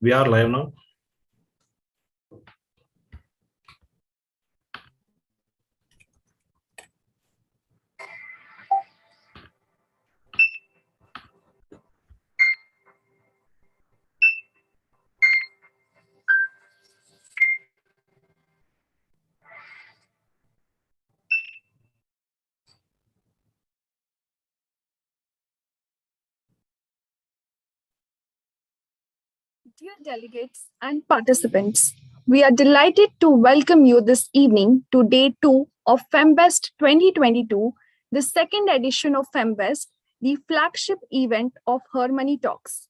We are live now. Dear delegates and participants, we are delighted to welcome you this evening to day 2 of Femvest 2022, the second edition of Femvest, the flagship event of HerMoneyTalks.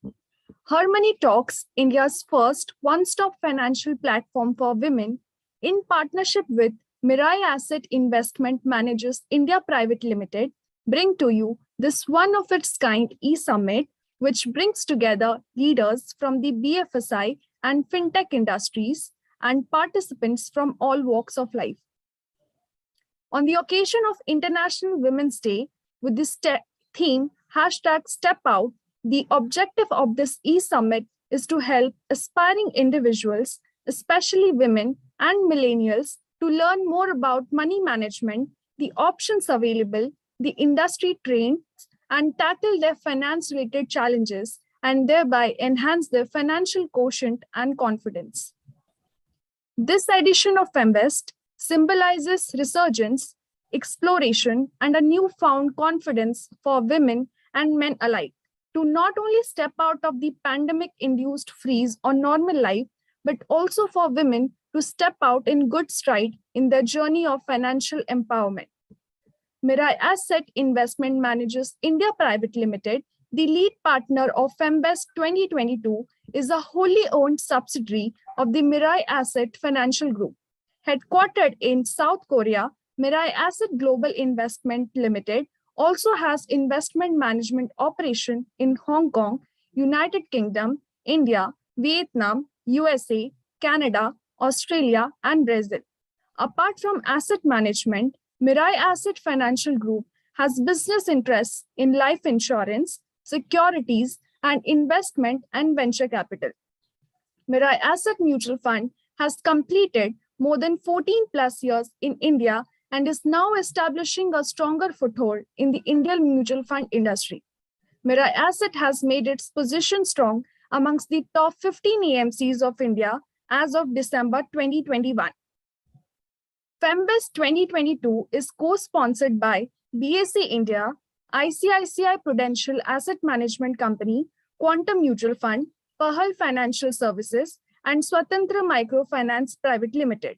HerMoneyTalks, India's first one-stop financial platform for women, in partnership with Mirae Asset Investment Managers India Private Limited, bring to you this one-of-its-kind e-summit which brings together leaders from the BFSI and fintech industries and participants from all walks of life. On the occasion of International Women's Day, with this theme, #StepOut, the objective of this e-summit is to help aspiring individuals, especially women and millennials, to learn more about money management, the options available, the industry trends, and tackle their finance-related challenges and thereby enhance their financial quotient and confidence. This edition of Femvest symbolizes resurgence, exploration, and a newfound confidence for women and men alike to not only step out of the pandemic-induced freeze on normal life, but also for women to step out in good stride in their journey of financial empowerment. Mirae Asset Investment Managers India Private Limited, the lead partner of Femvest 2022, is a wholly owned subsidiary of the Mirae Asset Financial Group. Headquartered in South Korea, Mirae Asset Global Investment Limited also has investment management operation in Hong Kong, United Kingdom, India, Vietnam, USA, Canada, Australia, and Brazil. Apart from asset management, Mirae Asset Financial Group has business interests in life insurance, securities, and investment and venture capital. Mirae Asset Mutual Fund has completed more than 14 plus years in India and is now establishing a stronger foothold in the Indian mutual fund industry. Mirae Asset has made its position strong amongst the top 15 AMCs of India as of December 2021. Femvest 2022 is co-sponsored by BSE India, ICICI Prudential Asset Management Company, Quantum Mutual Fund, Pahal Financial Services, and Swatantra Microfinance Private Limited.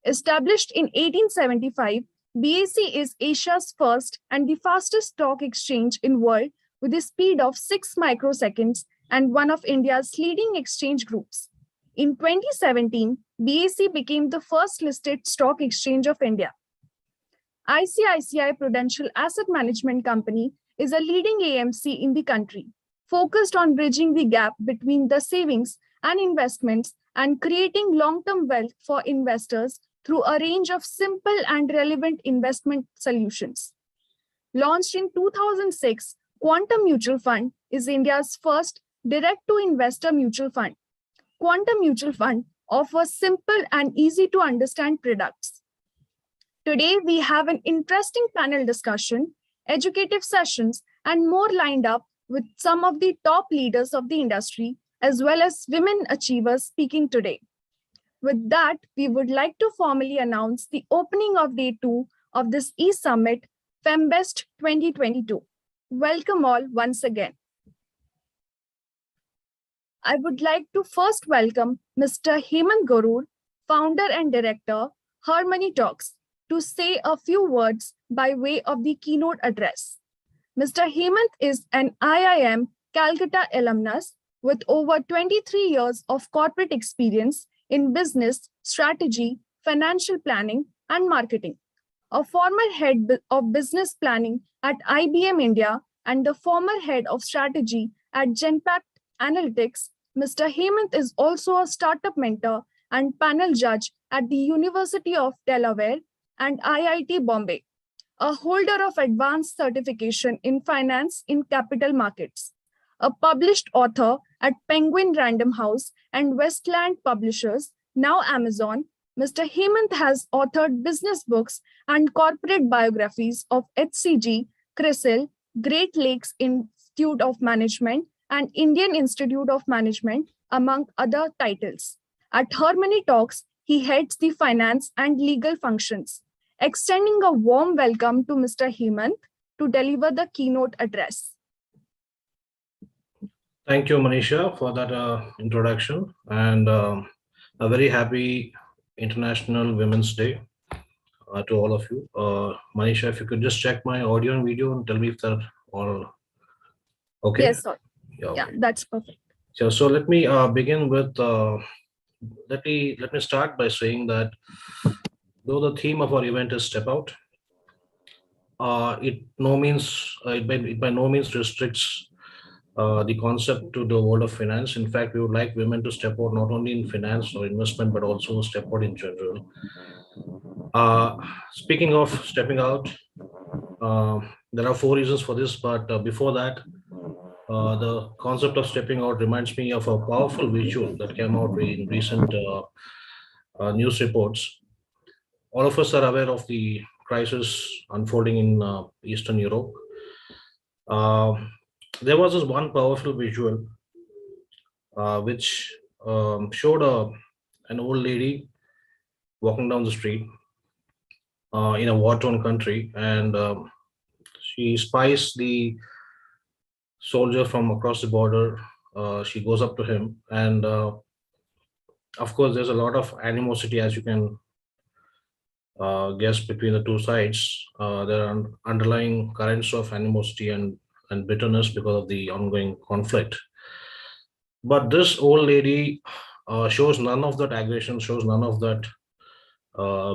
Established in 1875, BSE is Asia's first and the fastest stock exchange in world with a speed of 6 microseconds and one of India's leading exchange groups. In 2017, BSE became the first listed stock exchange of India. ICICI Prudential Asset Management Company is a leading AMC in the country, focused on bridging the gap between the savings and investments and creating long-term wealth for investors through a range of simple and relevant investment solutions. Launched in 2006, Quantum Mutual Fund is India's first direct-to-investor mutual fund. Quantum Mutual Fund offers simple and easy to understand products. Today, we have an interesting panel discussion, educative sessions, and more lined up with some of the top leaders of the industry, as well as women achievers speaking today. With that, we would like to formally announce the opening of day 2 of this e-summit, Femvest 2022. Welcome all once again. I would like to first welcome Mr. Hemant Garur, founder and director, HerMoneyTalks, to say a few words by way of the keynote address. Mr. Hemant is an IIM Calcutta alumnus with over 23 years of corporate experience in business, strategy, financial planning, and marketing. A former head of business planning at IBM India and the former head of strategy at Genpact Analytics, Mr. Hemant is also a startup mentor and panel judge at the University of Delaware and IIT Bombay, a holder of advanced certification in finance in capital markets, a published author at Penguin Random House and Westland Publishers, now Amazon, Mr. Hemant has authored business books and corporate biographies of HCG, CRISIL, Great Lakes Institute of Management, and Indian Institute of Management, among other titles. At HerMoneyTalks, he heads the finance and legal functions. Extending a warm welcome to Mr. Hemant to deliver the keynote address. Thank you, Manisha, for that introduction, and a very happy International Women's Day to all of you. Manisha, if you could just check my audio and video and tell me if they're all okay. Yes, sir. Yeah, that's perfect. So let me begin with let me start by saying that though the theme of our event is step out, it by no means restricts the concept to the world of finance. In fact, we would like women to step out not only in finance or investment, but also step out in general. Speaking of stepping out, there are 4 reasons for this, but before that, the concept of stepping out reminds me of a powerful visual that came out in recent news reports. All of us are aware of the crisis unfolding in Eastern Europe. There was this one powerful visual which showed an old lady walking down the street in a war-torn country, and she spies the soldier from across the border. She goes up to him, and of course, there's a lot of animosity, as you can guess, between the two sides. There are underlying currents of animosity and bitterness because of the ongoing conflict. But this old lady shows none of that aggression, shows none of that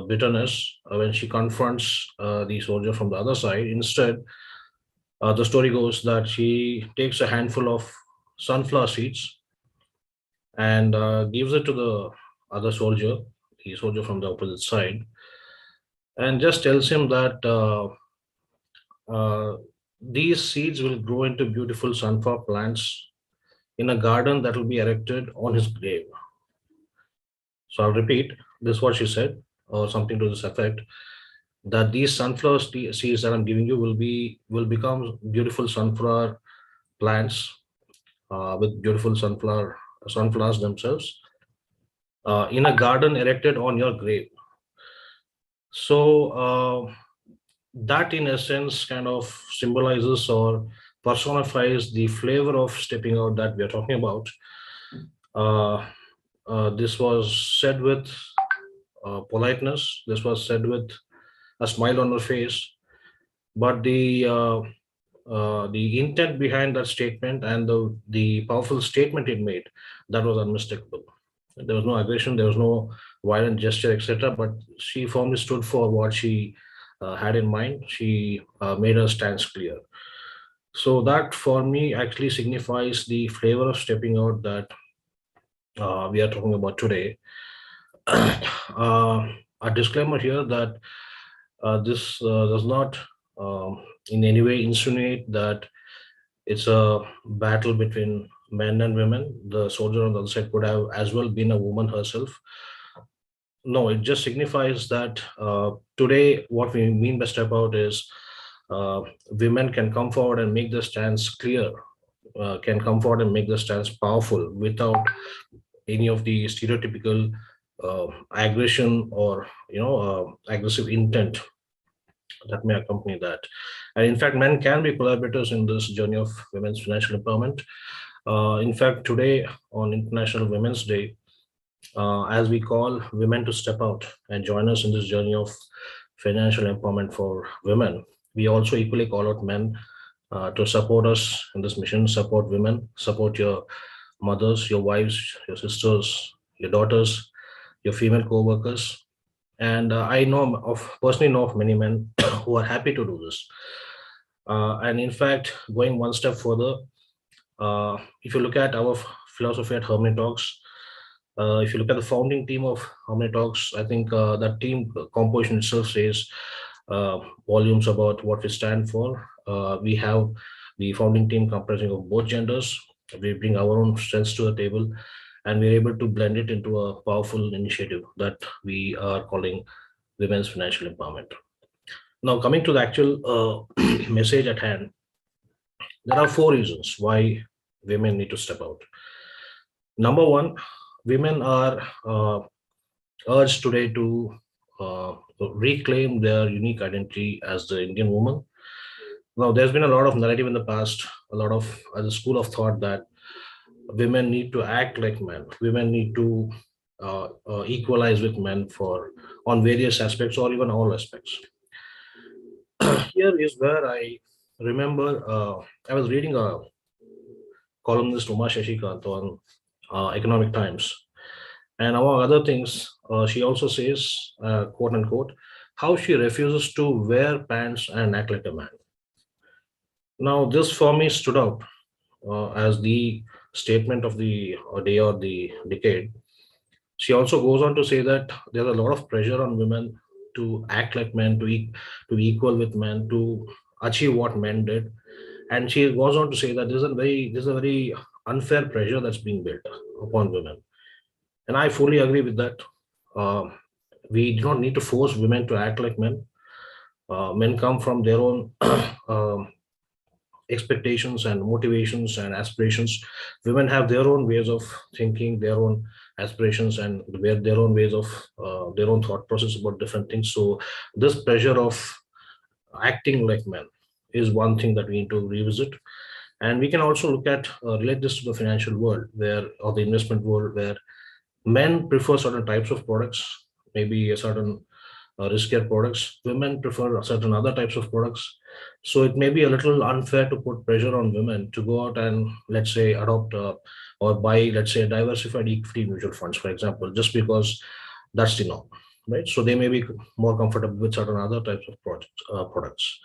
bitterness when she confronts the soldier from the other side. Instead, the story goes that she takes a handful of sunflower seeds and gives it to the other soldier, the soldier from the opposite side, and just tells him that these seeds will grow into beautiful sunflower plants in a garden that will be erected on his grave. So I'll repeat, this is what she said, or something to this effect, that these sunflower seeds that I'm giving you will become beautiful sunflower plants with beautiful sunflowers themselves in a garden erected on your grave. So that in essence kind of symbolizes or personifies the flavor of stepping out that we are talking about. This was said with politeness. This was said with a smile on her face, but the intent behind that statement and the powerful statement it made, that was unmistakable. There was no aggression, there was no violent gesture, etc. But she firmly stood for what she had in mind. She made her stance clear. So that for me actually signifies the flavor of stepping out that we are talking about today. A disclaimer here that this does not in any way insinuate that it's a battle between men and women. The soldier on the other side could have as well been a woman herself. No, it just signifies that today what we mean by step out is women can come forward and make their stance clear, can come forward and make their stance powerful without any of the stereotypical aggression or aggressive intent that may accompany that. And in fact, men can be collaborators in this journey of women's financial empowerment. In fact, today on International Women's Day, as we call women to step out and join us in this journey of financial empowerment for women, we also equally call out men to support us in this mission. Support women, support your mothers, your wives, your sisters, your daughters, your female co-workers. And I personally know of many men who are happy to do this. And in fact, going one step further, if you look at our philosophy at HerMoneyTalks, if you look at the founding team of HerMoneyTalks, I think that team composition itself says volumes about what we stand for. We have the founding team comprising of both genders. We bring our own strengths to the table, and we're able to blend it into a powerful initiative that we are calling Women's Financial Empowerment. Now, coming to the actual message at hand, there are four reasons why women need to step out. Number one, women are urged today to reclaim their unique identity as the Indian woman. Now, there's been a lot of narrative in the past, a lot of the school of thought that women need to act like men. Women need to equalize with men for on various aspects or even all aspects. Here is where I remember I was reading a columnist Uma Shashikant on Economic Times, and among other things, she also says, quote unquote, how she refuses to wear pants and act like a man. Now, this for me stood out as the statement of the day or the decade. She also goes on to say that there's a lot of pressure on women to act like men, to equal with men, to achieve what men did. And she goes on to say that there's a very unfair pressure that's being built upon women. And I fully agree with that. Uh, we do not need to force women to act like men. Men come from their own um, expectations and motivations and aspirations. Women have their own ways of thinking, their own aspirations, and their own ways of their own thought process about different things. So this pressure of acting like men is one thing that we need to revisit. And we can also look at relate this to the financial world, where or the investment world, where men prefer certain types of products, maybe a certain riskier products. Women prefer certain other types of products. So it may be a little unfair to put pressure on women to go out and, let's say, adopt or buy, let's say, diversified equity mutual funds, for example, just because that's the norm, right? So they may be more comfortable with certain other types of products.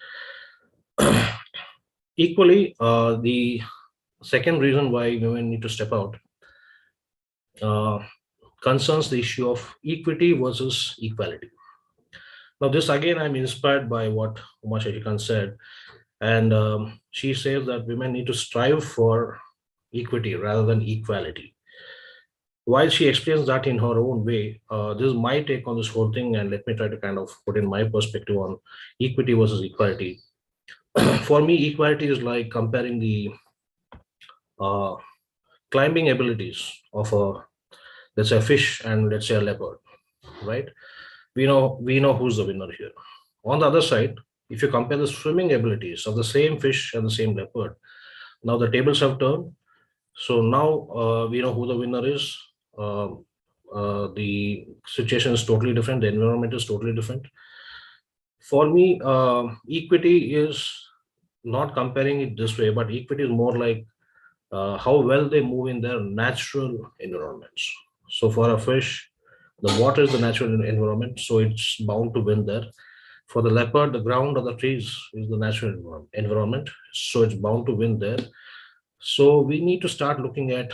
Equally, the second reason why women need to step out uh, concerns the issue of equity versus equality. Now, this again, I'm inspired by what Uma Shashikan said, and she says that women need to strive for equity rather than equality. While she explains that in her own way, this is my take on this whole thing, and let me try to kind of put in my perspective on equity versus equality. For me, equality is like comparing the uh, climbing abilities of a, let's say, a fish and, let's say, a leopard, right? We know who's the winner here. On the other side, if you compare the swimming abilities of the same fish and the same leopard, now the tables have turned. So now we know who the winner is. The situation is totally different. The environment is totally different. For me, equity is not comparing it this way, but equity is more like how well they move in their natural environments. So for a fish, the water is the natural environment, so it's bound to win there. For the leopard, the ground or the trees is the natural environment, so it's bound to win there. So we need to start looking at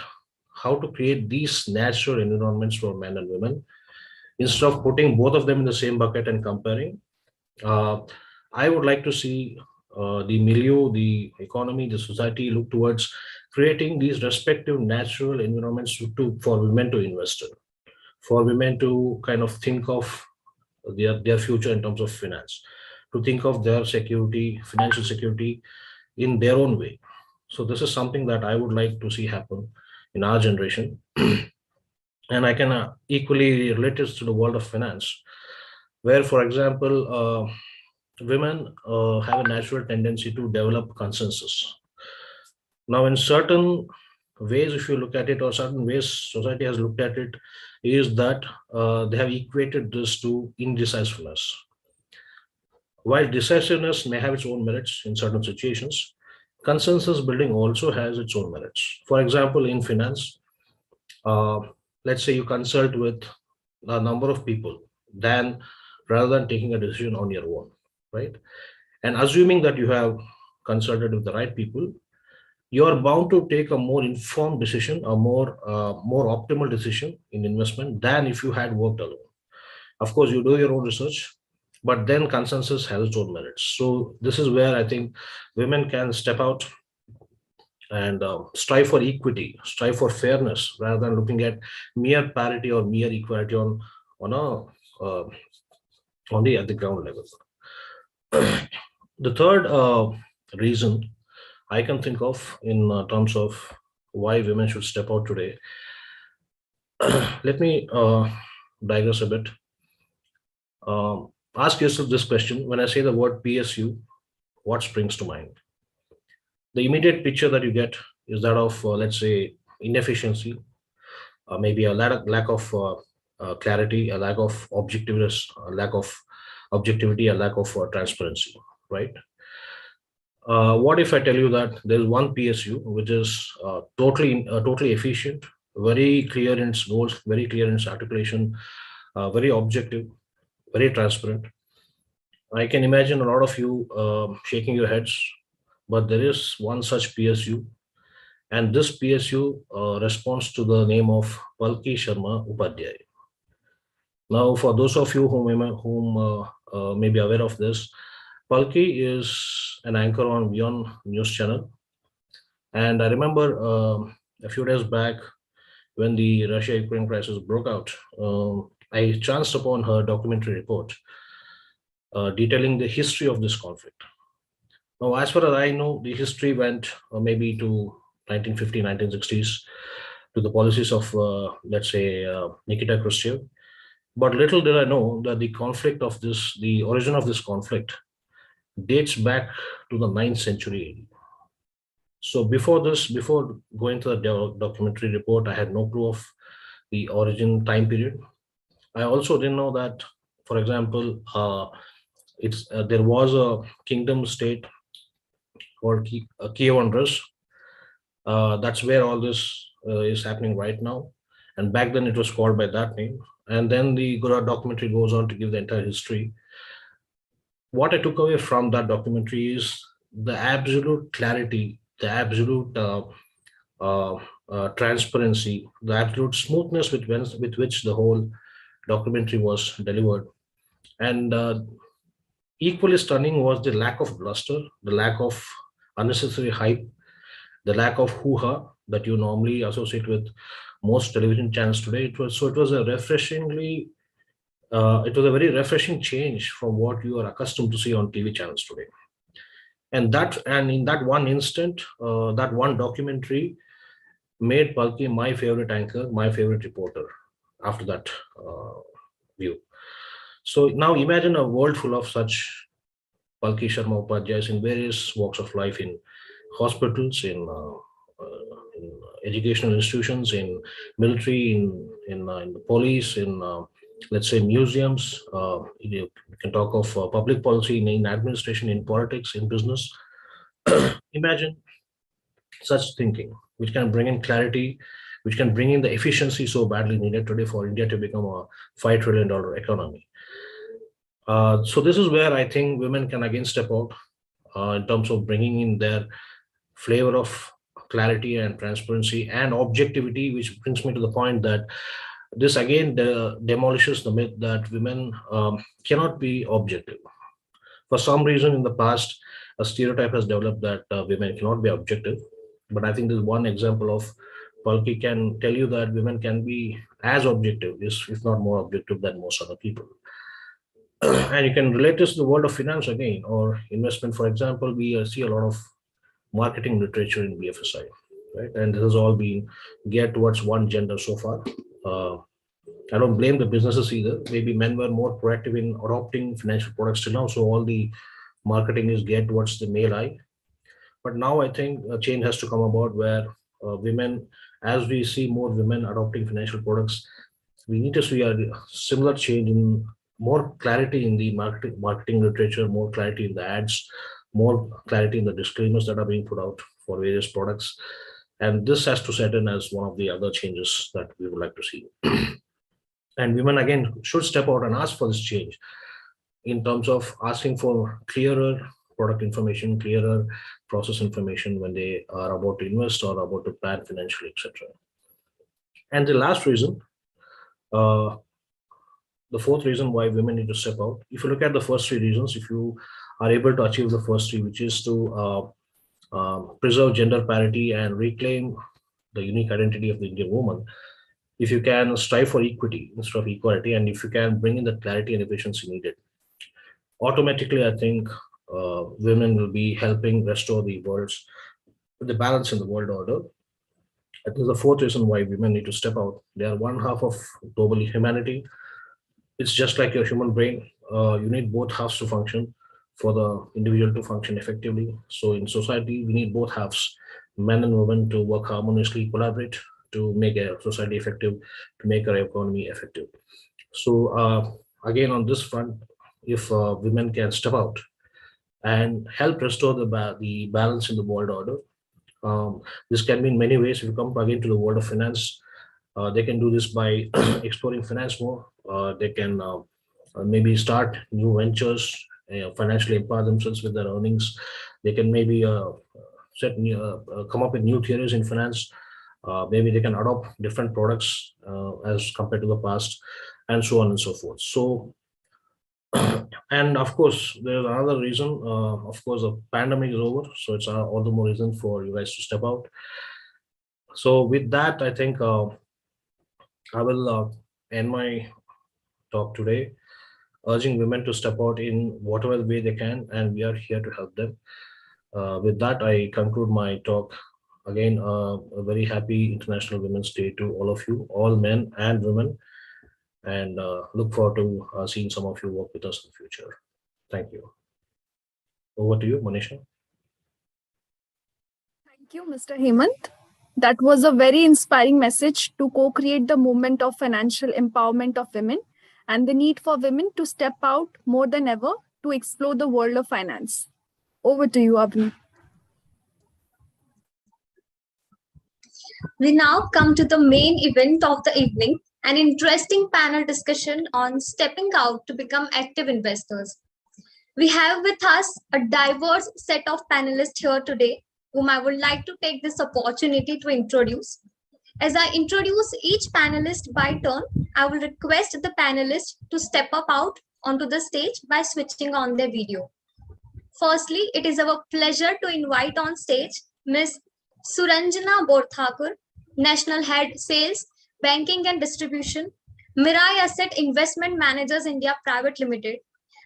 how to create these natural environments for men and women instead of putting both of them in the same bucket and comparing. Uh, I would like to see the milieu, the economy, the society look towards creating these respective natural environments for women to invest in, for women to kind of think of their future in terms of finance, to think of their security, financial security in their own way. So this is something that I would like to see happen in our generation. And I can equally relate this to the world of finance, where, for example, women have a natural tendency to develop consensus. Now, in certain ways, if you look at it, or certain ways society has looked at it, is that they have equated this to indecisiveness. While decisiveness may have its own merits in certain situations, consensus building also has its own merits. For example, in finance, uh, let's say you consult with a number of people than rather than taking a decision on your own, right? And assuming that you have consulted with the right people, you are bound to take a more informed decision, a more optimal decision in investment than if you had worked alone. Of course, you do your own research, but then consensus has its own merits. So this is where I think women can step out and strive for equity, strive for fairness, rather than looking at mere parity or mere equality on a only at the ground level. The third reason I can think of in terms of why women should step out today. Let me digress a bit. Ask yourself this question: when I say the word PSU, what springs to mind? The immediate picture that you get is that of, let's say, inefficiency, maybe a lack of clarity, a lack of objectiveness, a lack of objectivity, a lack of transparency, right? What if I tell you that there's one PSU which is totally efficient, very clear in its goals, very clear in its articulation, very objective, very transparent. I can imagine a lot of you shaking your heads, but there is one such PSU, and this PSU responds to the name of Palki Sharma Upadhyay. Now, for those of you whom may be aware of this, Palki is an anchor on Beyond News Channel, and I remember a few days back when the Russia-Ukraine crisis broke out, I chanced upon her documentary report detailing the history of this conflict. Now, as far as I know, the history went maybe to 1950, 1960s, to the policies of, let's say, Nikita Khrushchev. But little did I know that the origin of this conflict dates back to the 9th century AD. So before going to the documentary report, I had no clue of the origin time period. I also didn't know that, for example, there was a kingdom state called Kievan Rus. That's where all this is happening right now. And back then it was called by that name. And then the Gura documentary goes on to give the entire history. What I took away from that documentary is the absolute clarity, the absolute transparency, the absolute smoothness with which the whole documentary was delivered. And equally stunning was the lack of bluster, the lack of unnecessary hype, the lack of hoo-ha that you normally associate with most television channels today. It was a very refreshing change from what you are accustomed to see on TV channels today. And in that one instant, that one documentary made Palki my favorite anchor, my favorite reporter after that view. So now imagine a world full of such Palki Sharma Upadhyayas in various walks of life, in hospitals, in educational institutions, in military, in the police, in let's say museums. You can talk of public policy, in administration, in politics, in business. Imagine such thinking, which can bring in clarity, which can bring in the efficiency so badly needed today for India to become a $5 trillion economy. So this is where I think women can again step out in terms of bringing in their flavor of clarity and transparency and objectivity, which brings me to the point that this again demolishes the myth that women cannot be objective. For some reason in the past, a stereotype has developed that women cannot be objective. But I think there's one example of Palki can tell you that women can be as objective, if not more objective than most other people. And you can relate this to the world of finance again, or investment. For example, we see a lot of marketing literature in BFSI, right? And this has all been geared towards one gender so far. I don't blame the businesses either. Maybe men were more proactive in adopting financial products till now, so all the marketing is geared towards the male eye. But now I think a change has to come about where women, as we see more women adopting financial products, we need to see a similar change in more clarity in the marketing literature, more clarity in the ads, more clarity in the disclaimers that are being put out for various products. And this has to set in as one of the other changes that we would like to see. And women again should step out and ask for this change in terms of asking for clearer product information, clearer process information when they are about to invest or about to plan financially, etc. And the last reason, uh, the fourth reason why women need to step out. If you look at the first three reasons, if you are able to achieve the first three, which is to preserve gender parity and reclaim the unique identity of the Indian woman, if you can strive for equity instead of equality, and if you can bring in the clarity and efficiency needed, automatically, I think women will be helping restore the balance in the world order. I think the fourth reason why women need to step out. They are one half of global humanity. It's just like your human brain. You need both halves to function for the individual to function effectively. So in society, we need both halves, men and women, to work harmoniously, collaborate to make a society effective, to make our economy effective. So again, on this front, if women can step out and help restore the balance in the world order, um, this can be in many ways. If you come again to the world of finance, they can do this by exploring finance more. They can maybe start new ventures, financially empower themselves with their earnings. They can maybe come up with new theories in finance. Maybe they can adopt different products as compared to the past, and so on and so forth. So, and of course, there's another reason. Of course, the pandemic is over, so it's all the more reason for you guys to step out. So, with that, I think I will end my talk today, urging women to step out in whatever way they can, and we are here to help them. With that, I conclude my talk. Again, a very happy International Women's Day to all of you, all men and women, and look forward to seeing some of you work with us in the future. Thank you. Over to you, Manisha. Thank you, Mr. Hemant. That was a very inspiring message to co-create the movement of financial empowerment of women and the need for women to step out more than ever to explore the world of finance. Over to you, Abhi. We now come to the main event of the evening, an interesting panel discussion on stepping out to become active investors. We have with us a diverse set of panelists here today, whom I would like to take this opportunity to introduce. As I introduce each panelist by turn, I will request the panelists to step up out onto the stage by switching on their video. Firstly, it is our pleasure to invite on stage Ms. Suranjana Borthakur, National Head Sales, Banking and Distribution, Mirae Asset Investment Managers India Private Limited.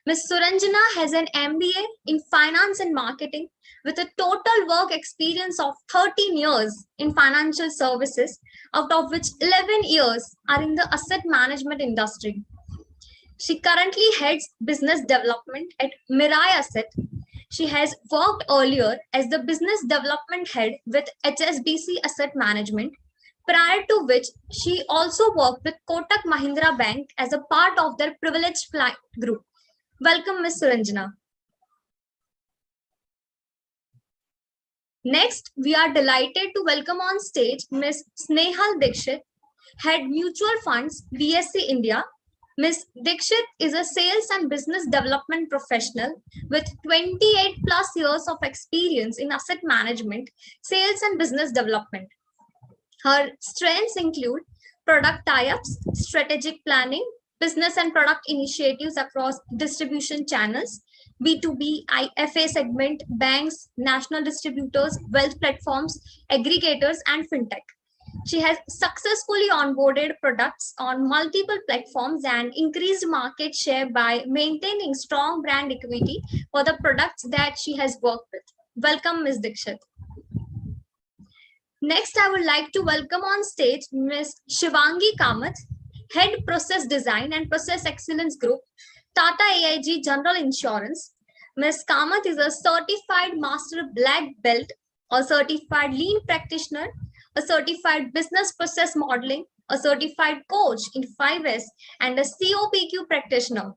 Ms. Suranjana has an MBA in Finance and Marketing with a total work experience of 13 years in financial services, out of which 11 years are in the asset management industry. She currently heads business development at Mirae Asset. She has worked earlier as the business development head with HSBC Asset Management, prior to which she also worked with Kotak Mahindra Bank as a part of their privileged client group. Welcome, Ms. Suranjana. Next, we are delighted to welcome on stage Ms. Snehal Dikshit, Head Mutual Funds, BSc India. Ms. Dikshit is a sales and business development professional with 28 plus years of experience in asset management, sales and business development. Her strengths include product tie-ups, strategic planning, business and product initiatives across distribution channels, B2B, IFA segment, banks, national distributors, wealth platforms, aggregators, and fintech. She has successfully onboarded products on multiple platforms and increased market share by maintaining strong brand equity for the products that she has worked with. Welcome, Ms. Dikshit. Next, I would like to welcome on stage Ms. Shivangi Kamath, Head Process Design and Process Excellence Group, Tata AIG General Insurance. Ms. Kamath is a certified master black belt, a certified lean practitioner, a certified business process modeling, a certified coach in Femvest, and a COPQ practitioner.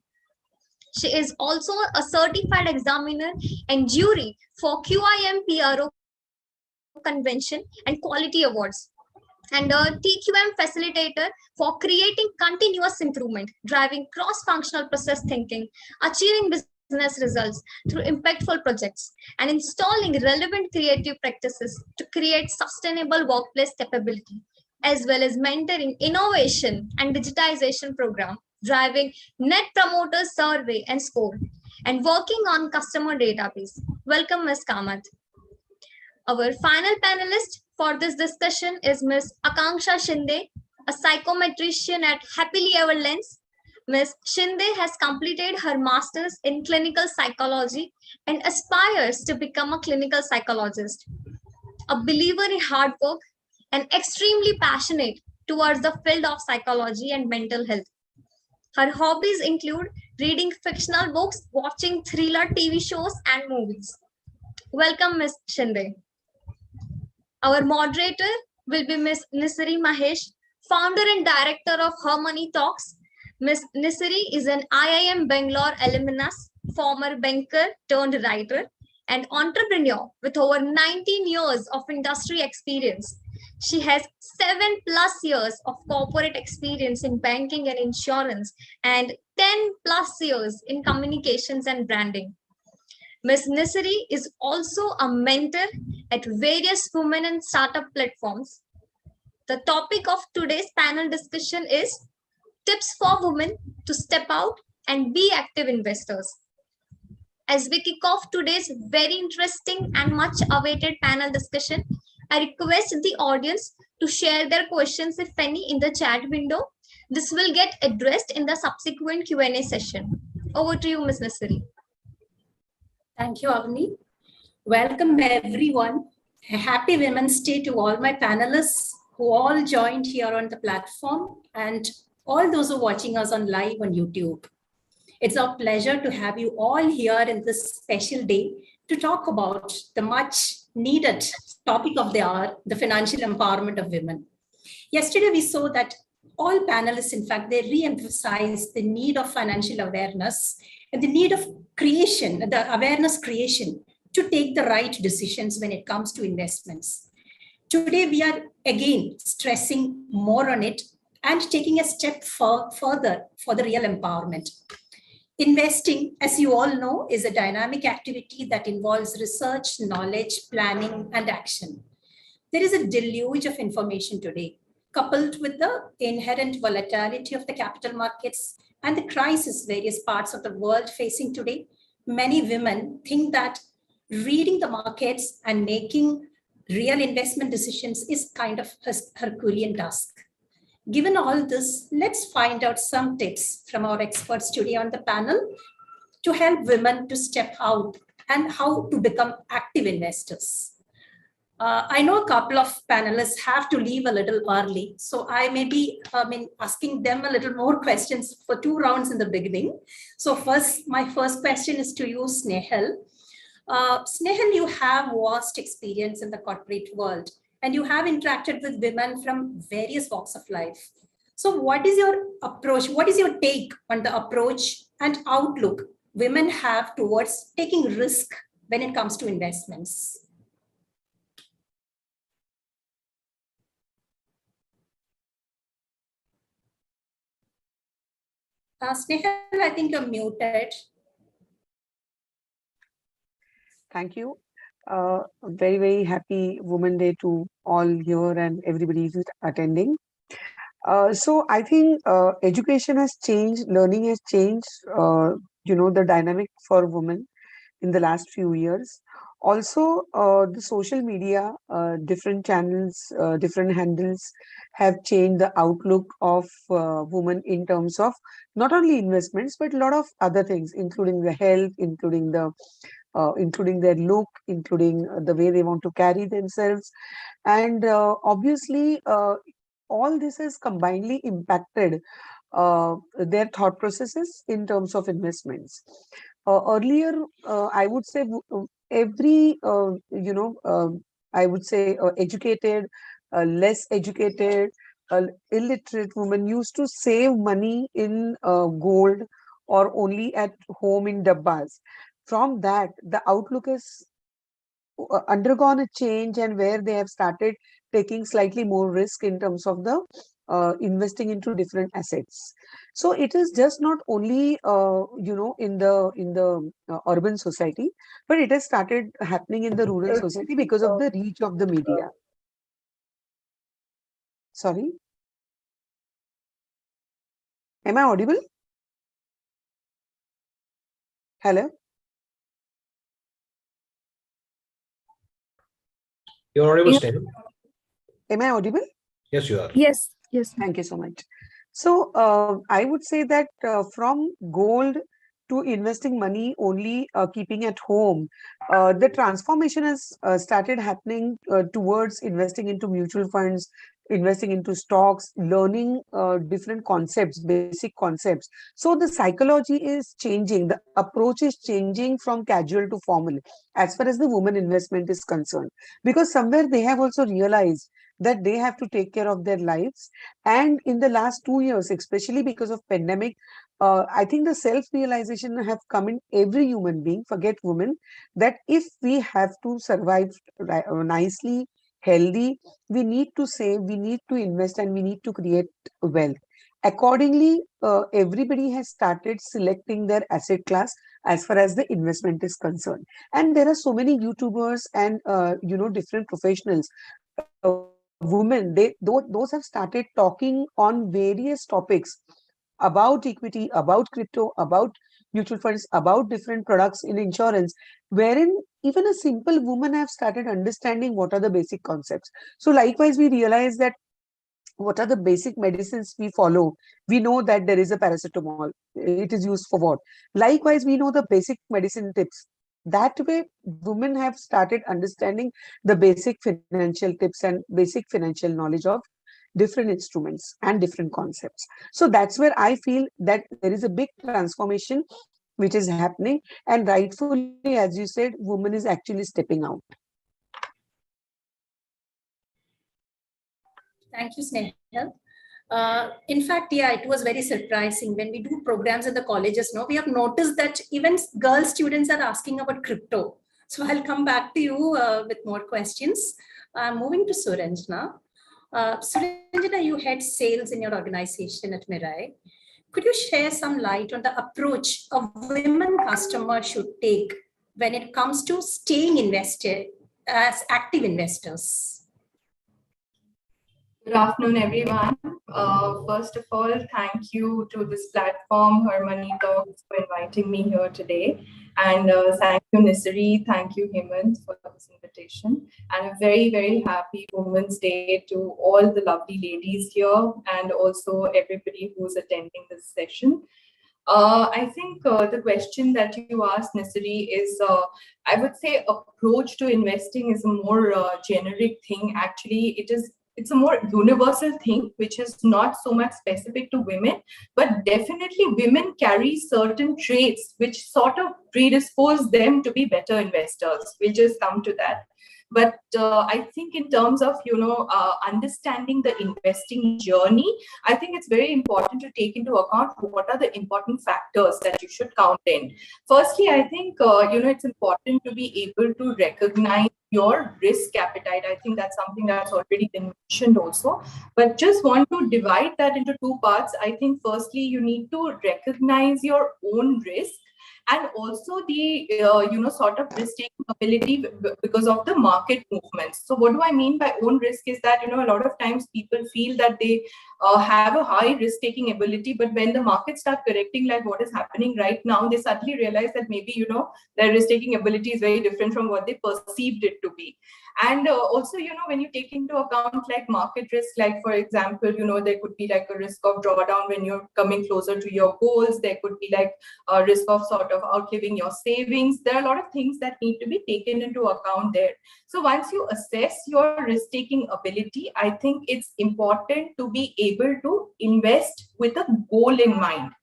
She is also a certified examiner and jury for QIM PRO Convention and Quality Awards, and a TQM facilitator for creating continuous improvement, driving cross-functional process thinking, achieving business results through impactful projects, and installing relevant creative practices to create sustainable workplace capability, as well as mentoring innovation and digitization program, driving net promoter survey and score, and working on customer database. Welcome, Ms. Kamath. Our final panelist for this discussion is Ms. Akanksha Shinde, a psychometrician at Happily Ever Lens. Ms. Shinde has completed her master's in clinical psychology and aspires to become a clinical psychologist. A believer in hard work and extremely passionate towards the field of psychology and mental health. Her hobbies include reading fictional books, watching thriller TV shows, and movies. Welcome, Ms. Shinde. Our moderator will be Ms. Nisari Mahesh, founder and director of HerMoneyTalks. Ms. Nisari is an IIM Bangalore alumnus, former banker turned writer, and entrepreneur with over 19 years of industry experience. She has 7+ years of corporate experience in banking and insurance and 10+ years in communications and branding. Ms. Nisari is also a mentor at various women and startup platforms. The topic of today's panel discussion is tips for women to step out and be active investors. As we kick off today's very interesting and much awaited panel discussion, I request the audience to share their questions, if any, in the chat window. This will get addressed in the subsequent Q&A session. Over to you, Ms. Nisari. Thank you, Avni. Welcome, everyone. A happy Women's Day to all my panelists who all joined here on the platform and all those who are watching us on live on YouTube. It's our pleasure to have you all here in this special day to talk about the much needed topic of the hour, the financial empowerment of women. Yesterday, we saw that all panelists, in fact, they re-emphasized the need of financial awareness and the need of creation, the awareness creation to take the right decisions when it comes to investments. Today, we are again stressing more on it and taking a step further for the real empowerment. Investing, as you all know, is a dynamic activity that involves research, knowledge, planning, and action. There is a deluge of information today, coupled with the inherent volatility of the capital markets and the crisis various parts of the world facing today. Many women think that reading the markets and making real investment decisions is kind of a Herculean task. Given all this, let's find out some tips from our experts today on the panel to help women to step out and how to become active investors. I know a couple of panelists have to leave a little early, so I may be asking them a little more questions for 2 rounds in the beginning. So my first question is to you, Snehal. Snehal, you have vast experience in the corporate world, and you have interacted with women from various walks of life. So what is your approach? What is your take on the approach and outlook women have towards taking risk when it comes to investments? Snehal, I think you're muted. Thank you. Very, very happy Women Day to all here and everybody who's attending. So I think education has changed, learning has changed, the dynamic for women in the last few years. Also, the social media, different channels, different handles have changed the outlook of women in terms of not only investments, but a lot of other things, including the health, including their look, including the way they want to carry themselves. And obviously, all this has combinedly impacted their thought processes in terms of investments. Earlier, I would say every, I would say educated, less educated, illiterate woman used to save money in gold or only at home in dabbas. From that, the outlook has undergone a change, and where they have started taking slightly more risk in terms of the investing into different assets. So it is just not only in the urban society, but it has started happening in the rural society because of the reach of the media. Sorry, am I audible? Hello. You're audible, Yeah. Snehal. Am I audible? Yes, you are. Yes, yes. Thank you so much. So I would say that from gold to investing money only keeping at home, the transformation has started happening towards investing into mutual funds, investing into stocks, learning different concepts, basic concepts. So the psychology is changing, the approach is changing from casual to formal as far as the woman investment is concerned, because somewhere they have also realized that they have to take care of their lives. And in the last 2 years, especially because of pandemic, I think the self realization have come in every human being, forget women, that if we have to survive nicely, healthy, we need to save, we need to invest, and we need to create wealth. Accordingly, everybody has started selecting their asset class as far as the investment is concerned. And there are so many YouTubers and different professionals, women, those have started talking on various topics about equity, about crypto, about mutual funds, about different products in insurance, wherein even a simple woman have started understanding what are the basic concepts. So likewise, we realize that what are the basic medicines we follow. We know that there is a paracetamol. It is used for what? Likewise, we know the basic medicine tips. That way, women have started understanding the basic financial tips and basic financial knowledge of different instruments and different concepts. So that's where I feel that there is a big transformation which is happening. And rightfully, as you said, woman is actually stepping out. Thank you, Snehal. In fact, yeah, it was very surprising when we do programs in the colleges. No, we have noticed that even girl students are asking about crypto. So I'll come back to you with more questions. Moving to Suranjana. Suranjana, you had sales in your organization at Mirae. Could you share some light on the approach a women customer should take when it comes to staying invested as active investors? Good afternoon, everyone. First of all, thank you to this platform, HerMoneyTalks, for inviting me here today. And thank you, Nisari. Thank you, Hemant, for this invitation. And a very, very happy Women's Day to all the lovely ladies here and also everybody who's attending this session. I think the question that you asked, Nisari, is, I would say, approach to investing is a more generic thing. Actually, it's a more universal thing, which is not so much specific to women, but definitely women carry certain traits which sort of predispose them to be better investors. We'll just come to that. But I think in terms of, understanding the investing journey, I think it's very important to take into account what are the important factors that you should count in. Firstly, I think, it's important to be able to recognize your risk appetite. I think that's something that's already been mentioned also, but just want to divide that into two parts. I think firstly, you need to recognize your own risk and also the sort of risk taking ability because of the market movements. So what do I mean by own risk is that a lot of times people feel that they have a high risk taking ability, but when the markets start correcting like what is happening right now, they suddenly realize that maybe their risk taking ability is very different from what they perceived it to be. And also, when you take into account like market risk, like for example, there could be like a risk of drawdown when you're coming closer to your goals. There could be like a risk of sort of outliving your savings. There are a lot of things that need to be taken into account there. So once you assess your risk-taking ability, I think it's important to be able to invest with a goal in mind.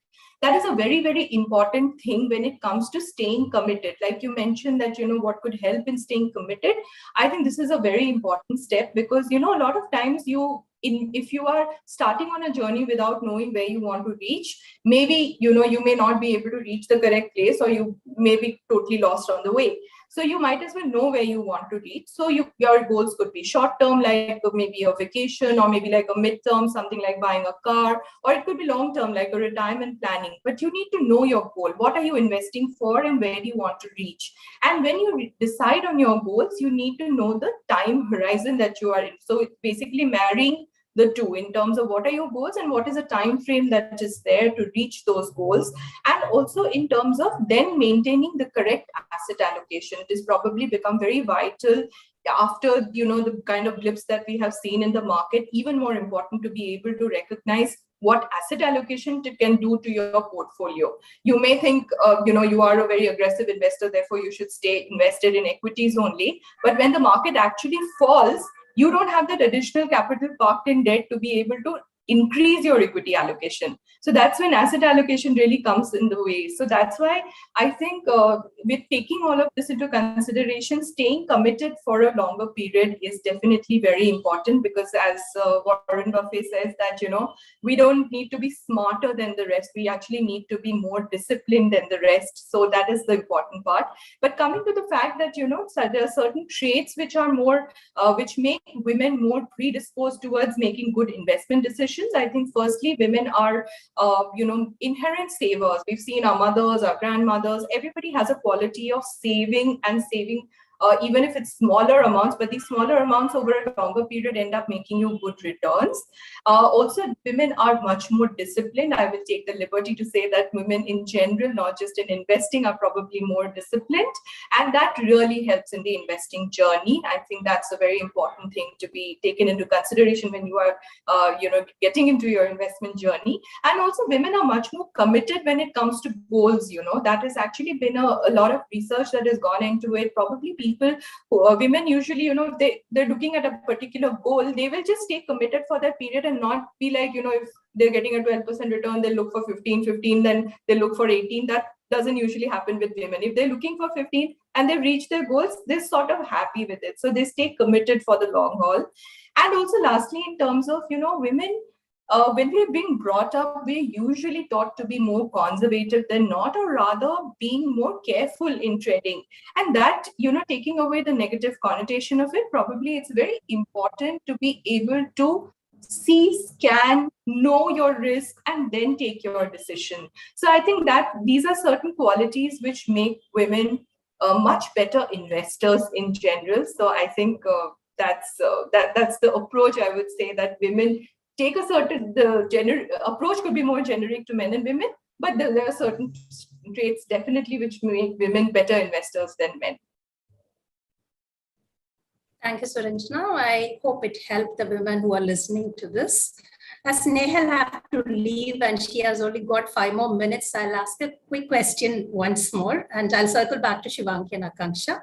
That is a very, very important thing when it comes to staying committed. Like you mentioned that, what could help in staying committed. I think this is a very important step because, a lot of times if you are starting on a journey without knowing where you want to reach, maybe, you may not be able to reach the correct place or you may be totally lost on the way. So you might as well know where you want to reach. So your goals could be short-term, like maybe a vacation, or maybe like a mid-term, something like buying a car, or it could be long-term, like a retirement planning. But you need to know your goal. What are you investing for and where do you want to reach? And when you decide on your goals, you need to know the time horizon that you are in. So it's basically marrying the two in terms of what are your goals and what is the time frame that is there to reach those goals, and also in terms of then maintaining the correct asset allocation. It has probably become very vital after the kind of blips that we have seen in the market. Even more important to be able to recognize what asset allocation can do to your portfolio. You may think you are a very aggressive investor, therefore you should stay invested in equities only, but when the market actually falls, you don't have that additional capital parked in debt to be able to increase your equity allocation. So that's when asset allocation really comes in the way. So that's why I think with taking all of this into consideration, staying committed for a longer period is definitely very important, because as Warren Buffett says that, we don't need to be smarter than the rest. We actually need to be more disciplined than the rest. So that is the important part. But coming to the fact that, there are certain traits which are more, which make women more predisposed towards making good investment decisions. I think firstly, women are, inherent savers. We've seen our mothers, our grandmothers, everybody has a quality of saving and saving, even if it's smaller amounts, but these smaller amounts over a longer period end up making you good returns. Also, women are much more disciplined. I will take the liberty to say that women in general, not just in investing, are probably more disciplined. And that really helps in the investing journey. I think that's a very important thing to be taken into consideration when you are, getting into your investment journey. And also, women are much more committed when it comes to goals. That has actually been a lot of research that has gone into it. Probably people, women usually, they're looking at a particular goal, they will just stay committed for that period and not be like, if they're getting a 12% return, they'll look for 15, then they look for 18. That doesn't usually happen with women. If they're looking for 15 and they reach their goals, they're sort of happy with it. So they stay committed for the long haul. And also lastly, in terms of, women, when we're being brought up, we're usually taught to be more conservative than not, or rather being more careful in trading. And that, taking away the negative connotation of it, probably it's very important to be able to see, scan, know your risk, and then take your decision. So I think that these are certain qualities which make women much better investors in general. So I think that's the approach. I would say that women take a certain, approach could be more generic to men and women, but there are certain traits definitely which make women better investors than men. Thank you, Suranjana. I hope it helped the women who are listening to this. As Nehal have to leave and she has only got 5 more minutes, I'll ask a quick question once more, and I'll circle back to Shivanki and Akanksha.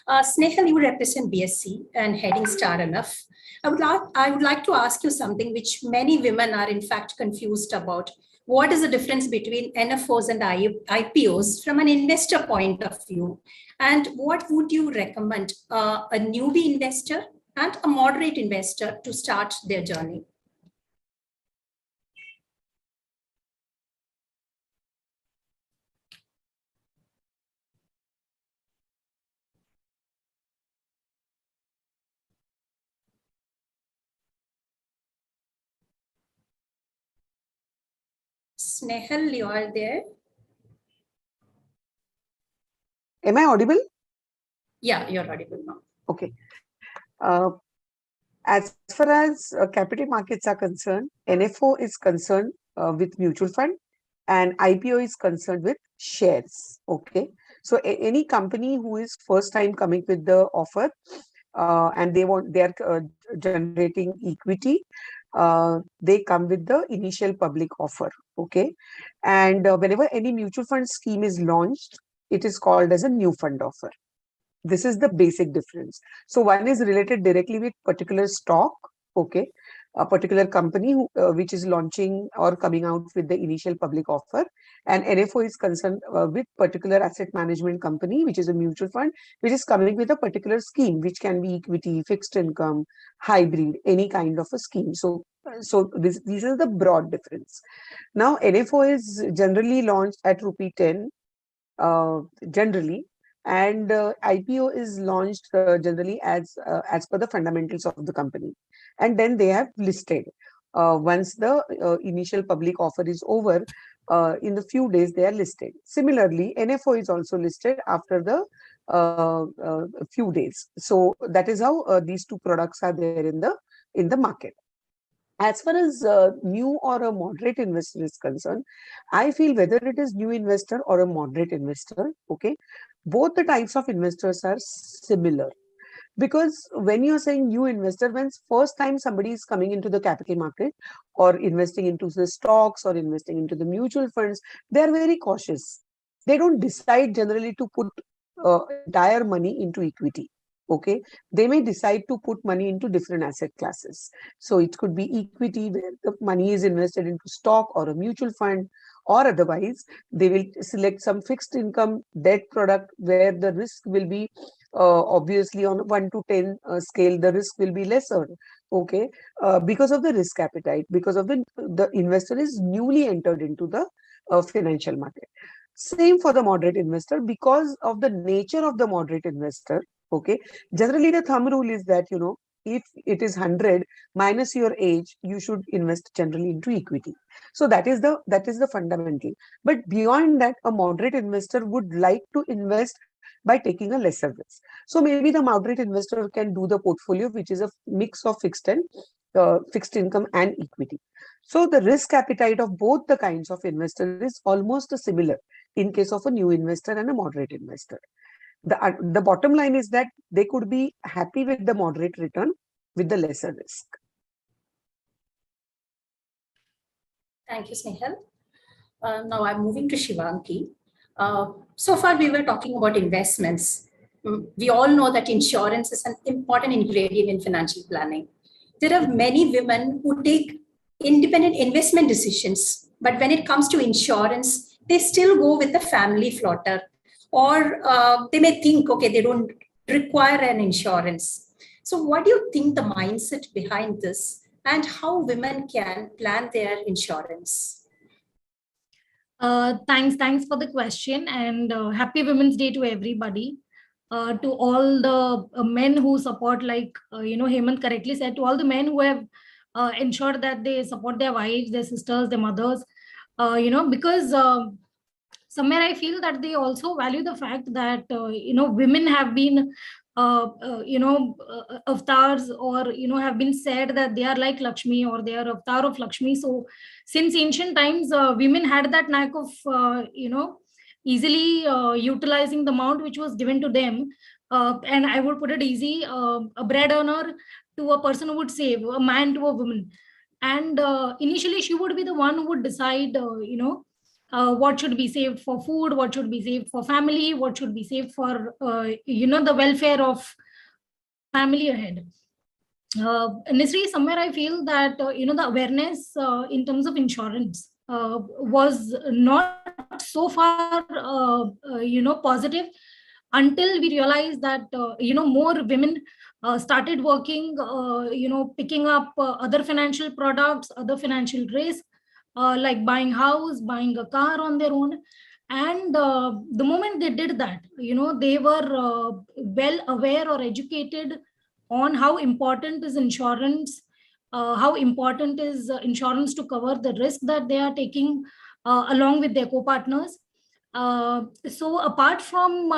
Snehal, you represent BSC and heading Star Enough. I would like to ask you something which many women are in fact confused about. What is the difference between NFOs and IPOs from an investor point of view? And what would you recommend a newbie investor and a moderate investor to start their journey? Snehal, you are there? Am I audible? Yeah, you're audible now. Okay. As far as capital markets are concerned, NFO is concerned with mutual fund and IPO is concerned with shares. Okay. So any company who is first time coming with the offer and they are generating equity, they come with the initial public offer. Okay. And whenever any mutual fund scheme is launched, it is called as a new fund offer. This is the basic difference. So one is related directly with particular stock, okay, a particular company which is launching or coming out with the initial public offer, and NFO is concerned with particular asset management company, which is a mutual fund, which is coming with a particular scheme, which can be equity, fixed income, hybrid, any kind of a scheme. So these are the broad difference. Now NFO is generally launched at rupee 10 generally. And IPO is launched generally as per the fundamentals of the company, and then they have listed. Once the initial public offer is over, in a few days they are listed. Similarly, NFO is also listed after the few days. So that is how these two products are there in the market. As far as new or a moderate investor is concerned, I feel whether it is new investor or a moderate investor, okay, both the types of investors are similar. Because when you're saying new investor, when first time somebody is coming into the capital market or investing into the stocks or investing into the mutual funds, they are very cautious. They don't decide generally to put entire money into equity. Okay, they may decide to put money into different asset classes. So it could be equity where the money is invested into stock or a mutual fund, or otherwise they will select some fixed income debt product where the risk will be obviously on 1 to 10 scale, the risk will be lesser. Okay, because of the risk appetite, because of the investor is newly entered into the financial market. Same for the moderate investor, because of the nature of the moderate investor. Okay, generally the thumb rule is that, you know, if it is 100 minus your age, you should invest generally into equity. So that is the fundamental. But beyond that, a moderate investor would like to invest by taking a lesser risk. So maybe the moderate investor can do the portfolio, which is a mix of fixed income and equity. So the risk appetite of both the kinds of investor is almost similar in case of a new investor and a moderate investor. The bottom line is that they could be happy with the moderate return with the lesser risk. Thank you, Snehal. Now I'm moving to Shivanki. So far, we were talking about investments. We all know that insurance is an important ingredient in financial planning. There are many women who take independent investment decisions, but when it comes to insurance, they still go with the family floater, or they may think, okay, they don't require an insurance. So what do you think the mindset behind this, and how women can plan their insurance? Thanks for the question, and happy Women's Day to everybody. To all the men who support, like Hemant correctly said, to all the men who have ensured that they support their wives, their sisters, their mothers, because somewhere I feel that they also value the fact that women have been avatars, or have been said that they are like Lakshmi, or they are avatar of Lakshmi. So since ancient times, women had that knack of easily utilizing the amount which was given to them. And I would put it easy, a bread earner to a person who would save, a man to a woman. And initially she would be the one who would decide what should be saved for food, what should be saved for family, what should be saved for the welfare of family ahead. Nisri, somewhere I feel that the awareness in terms of insurance was not so far positive, until we realized that more women started working, picking up other financial products, other financial risks, like buying house, buying a car on their own. And the moment they did that, they were well aware or educated on how important is insurance, how important is insurance to cover the risk that they are taking along with their co-partners. So apart from,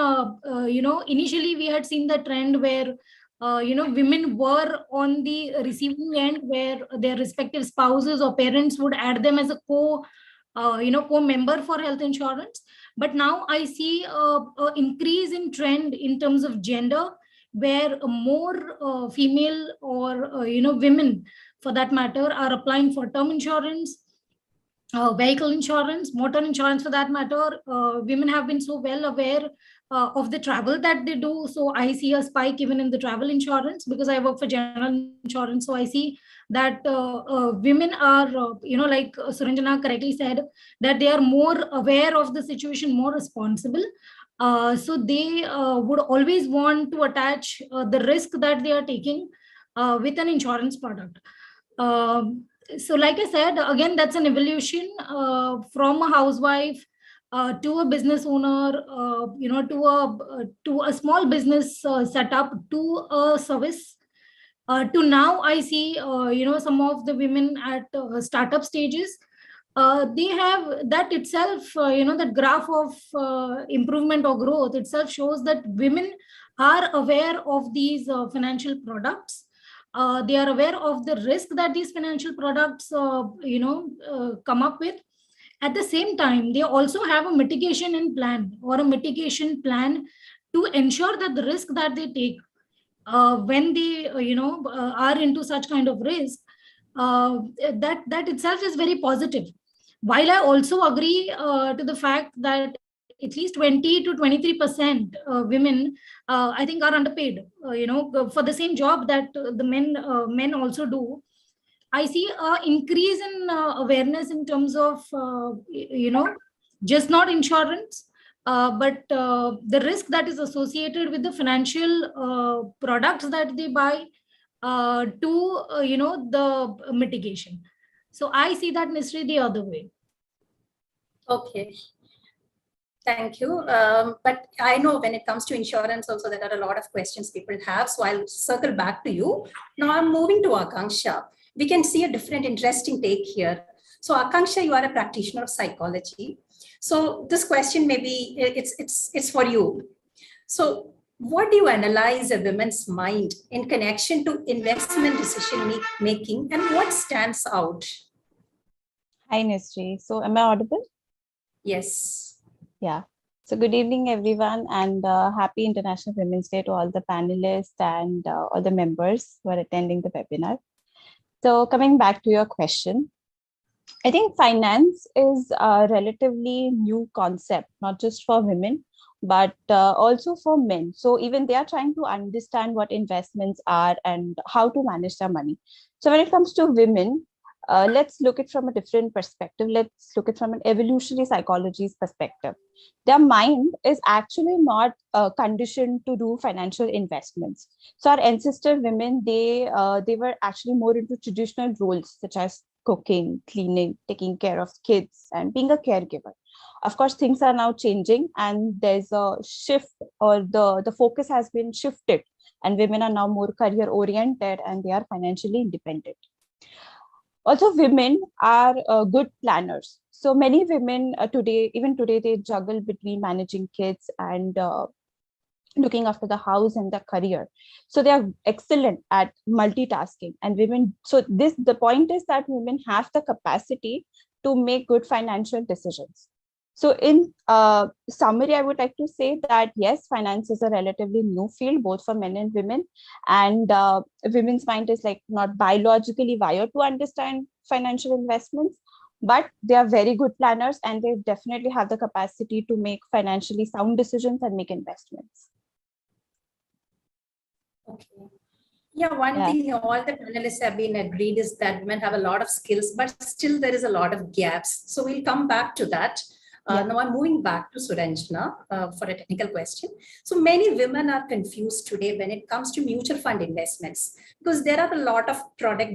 initially we had seen the trend where, women were on the receiving end, where their respective spouses or parents would add them as a co-member for health insurance. But now I see a increase in trend in terms of gender, where more female or women, for that matter, are applying for term insurance, vehicle insurance, motor insurance for that matter. Women have been so well aware of the travel that they do. So I see a spike even in the travel insurance, because I work for general insurance. So I see that women are, like Suranjana correctly said, that they are more aware of the situation, more responsible. So they would always want to attach the risk that they are taking with an insurance product. So like I said, again, that's an evolution from a housewife to a business owner, to a small business setup, to a service, to now I see, some of the women at startup stages. They have that itself, that graph of improvement or growth itself shows that women are aware of these financial products. They are aware of the risk that these financial products come up with. At the same time, they also have a mitigation in plan or a mitigation plan to ensure that the risk that they take when they are into such kind of risk, that itself is very positive. While I also agree to the fact that at least 20 to 23% women, I think, are underpaid, for the same job that the men also do. I see a increase in awareness in terms of, just not insurance, but the risk that is associated with the financial products that they buy, to the mitigation. So I see that necessarily the other way. Okay. Thank you. But I know when it comes to insurance also, there are a lot of questions people have. So I'll circle back to you. Now I'm moving to Akanksha. We can see a different interesting take here. So Akanksha, you are a practitioner of psychology. So this question maybe it's for you. So what do you analyze a woman's mind in connection to investment decision making, and what stands out? Hi, Nisri. So am I audible? Yes. Yeah. So good evening, everyone, and happy International Women's Day to all the panelists and all the members who are attending the webinar. So coming back to your question, I think finance is a relatively new concept, not just for women, but also for men. So even they are trying to understand what investments are and how to manage their money. So when it comes to women, let's look at from a different perspective. Let's look at from an evolutionary psychology's perspective. Their mind is actually not conditioned to do financial investments. So our ancestor women, they were actually more into traditional roles such as cooking, cleaning, taking care of kids, and being a caregiver. Of course, things are now changing, and there's a shift, or the focus has been shifted, and women are now more career oriented and they are financially independent. Also, women are good planners. So many women even today, they juggle between managing kids and looking after the house and the career. So they are excellent at multitasking. And women, so the point is that women have the capacity to make good financial decisions. So in summary, I would like to say that yes, finance is a relatively new field, both for men and women. And women's mind is like not biologically wired to understand financial investments, but they are very good planners, and they definitely have the capacity to make financially sound decisions and make investments. Okay. Yeah, one thing all the panelists have been agreed is that women have a lot of skills, but still there is a lot of gaps. So we'll come back to that. Now I'm moving back to Suranjana for a technical question. So many women are confused today when it comes to mutual fund investments, because there are a lot of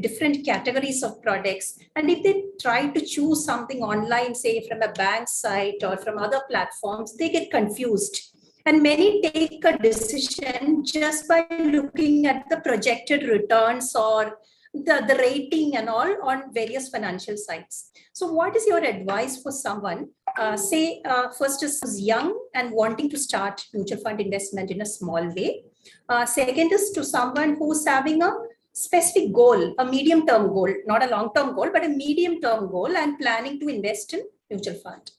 different categories of products. And if they try to choose something online, say from a bank site or from other platforms, they get confused. And many take a decision just by looking at the projected returns or the rating and all on various financial sites. So what is your advice for someone, first is young and wanting to start mutual fund investment in a small way? Second is to someone who's having a specific goal, a medium-term goal, not a long-term goal, but a medium-term goal and planning to invest in mutual fund.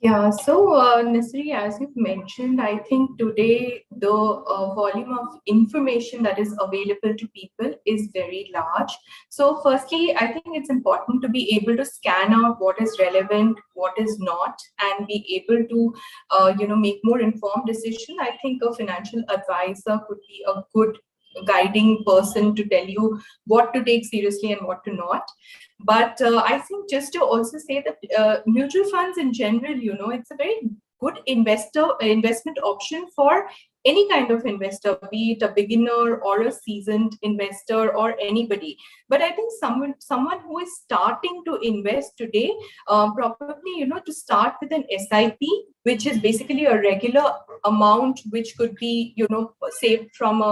Yeah, so Nisri, as you've mentioned, I think today the volume of information that is available to people is very large. So firstly, I think it's important to be able to scan out what is relevant, what is not, and be able to make more informed decision. I think a financial advisor could be a good guiding person to tell you what to take seriously and what to not. But I think just to also say that mutual funds in general, it's a very good investment option for any kind of investor, be it a beginner or a seasoned investor or anybody. But I think someone who is starting to invest today, probably, to start with an SIP, which is basically a regular amount, which could be, saved from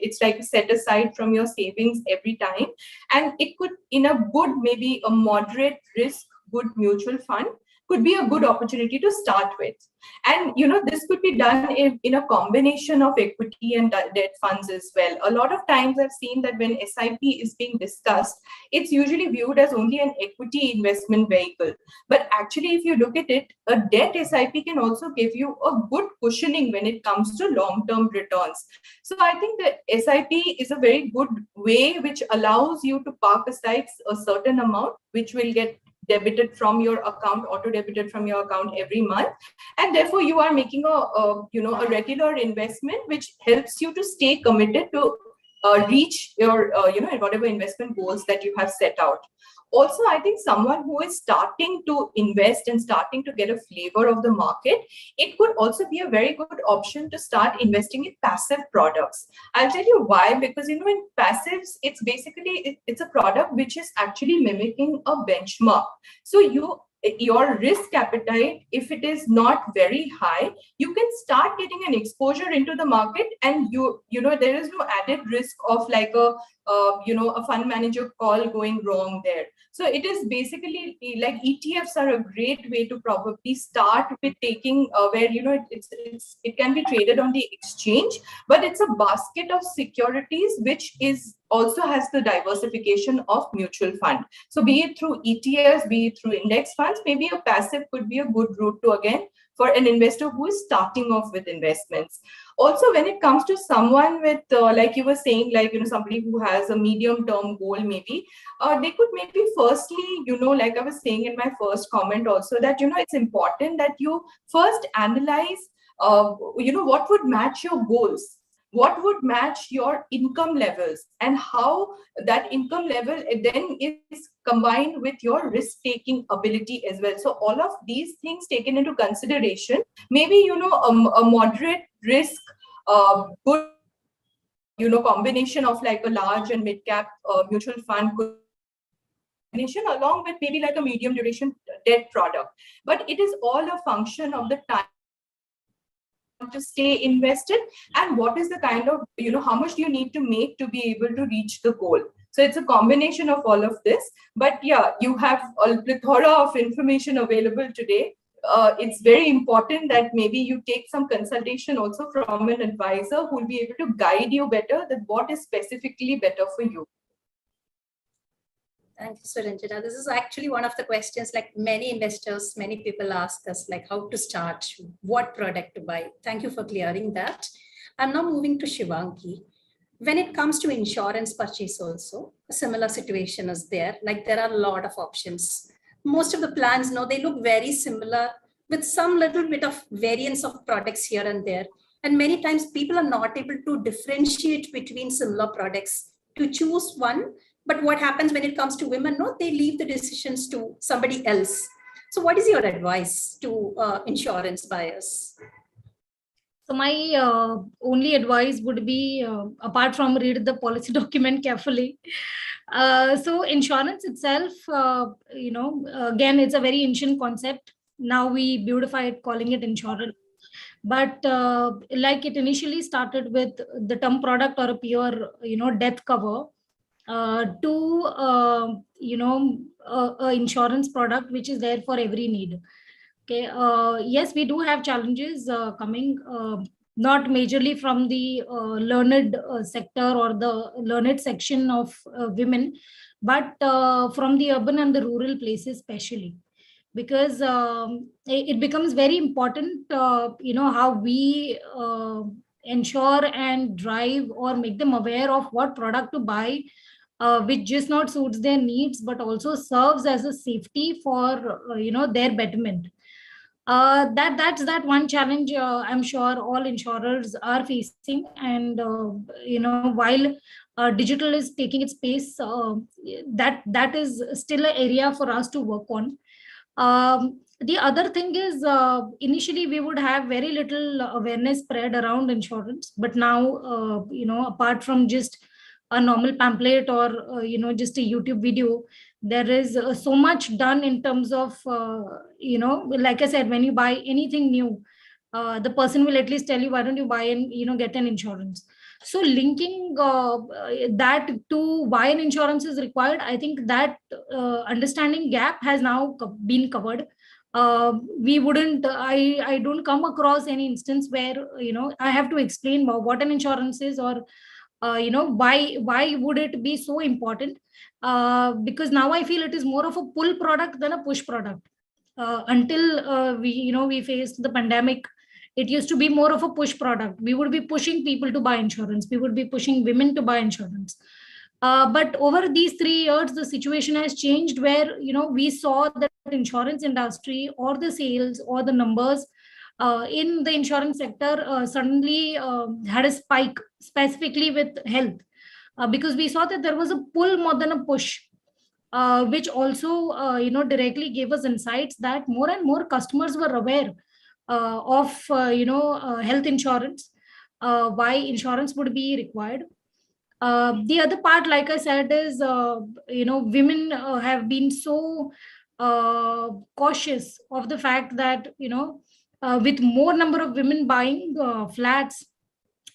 it's like set aside from your savings every time. And it could, in a good, maybe a moderate risk, good mutual fund, could be a good opportunity to start with. And this could be done in a combination of equity and debt funds as well. A lot of times I've seen that when SIP is being discussed, it's usually viewed as only an equity investment vehicle. But actually, if you look at it, a debt SIP can also give you a good cushioning when it comes to long-term returns. So I think that SIP is a very good way which allows you to park aside a certain amount, which will get debited from your account, auto debited from your account every month, and therefore you are making a regular investment which helps you to stay committed to reach your whatever investment goals that you have set out. Also, I think someone who is starting to invest and starting to get a flavor of the market, it could also be a very good option to start investing in passive products. I'll tell you why, because in passives, it's basically it's a product which is actually mimicking a benchmark. So your risk appetite, if it is not very high, you can start getting an exposure into the market, and there is no added risk of like a fund manager call going wrong there. So it is basically like ETFs are a great way to probably start with taking where it can be traded on the exchange, but it's a basket of securities which is also has the diversification of mutual fund. So be it through ETFs, be it through index funds, maybe a passive could be a good route to again for an investor who is starting off with investments. Also, when it comes to someone with, like you were saying, like, somebody who has a medium-term goal, maybe, they could maybe firstly, like I was saying in my first comment also, that, it's important that you first analyze, what would match your goals. What would match your income levels, and how that income level then is combined with your risk-taking ability as well. So all of these things taken into consideration, maybe, a moderate risk, good, combination of like a large and mid-cap mutual fund could along with maybe like a medium duration debt product. But it is all a function of the time to stay invested, and what is the kind of, how much do you need to make to be able to reach the goal. So it's a combination of all of this. But yeah, you have a plethora of information available today. It's very important that maybe you take some consultation also from an advisor who will be able to guide you better that what is specifically better for you. Thank you, Suranjana. This is actually one of the questions like many investors, many people ask us, like how to start, what product to buy. Thank you for clearing that. I'm now moving to Shivangi. When it comes to insurance purchase also, a similar situation is there. Like there are a lot of options. Most of the plans now, they look very similar with some little bit of variance of products here and there. And many times people are not able to differentiate between similar products to choose one. But what happens when it comes to women? No, they leave the decisions to somebody else. So what is your advice to insurance buyers? So my only advice would be, apart from read the policy document carefully. So insurance itself, again, it's a very ancient concept. Now we beautify it, calling it insurance. But like it initially started with the term product or a pure, death cover. To insurance product which is there for every need. Okay. Yes, we do have challenges coming, not majorly from the learned sector or the learned section of women, but from the urban and the rural places especially, because it becomes very important, how we ensure and drive or make them aware of what product to buy, which just not suits their needs, but also serves as a safety for their betterment. That's that one challenge I'm sure all insurers are facing, and while digital is taking its pace, that is still an area for us to work on. The other thing is, initially we would have very little awareness spread around insurance, but now apart from just a normal pamphlet or just a YouTube video, there is so much done in terms of like I said, when you buy anything new, the person will at least tell you, why don't you buy and get an insurance. So linking that to why an insurance is required, I think that understanding gap has now been covered. we wouldn't, I don't come across any instance where, I have to explain what an insurance is, or why would it be so important. Because now I feel it is more of a pull product than a push product. Until we faced the pandemic, it used to be more of a push product. We would be pushing people to buy insurance, we would be pushing women to buy insurance. But over these 3 years, the situation has changed, where we saw that insurance industry, or the sales, or the numbers in the insurance sector suddenly had a spike, specifically with health, because we saw that there was a pull more than a push, which also directly gave us insights that more and more customers were aware of health insurance, why insurance would be required. The other part, like I said, is women have been so cautious of the fact that with more number of women buying flats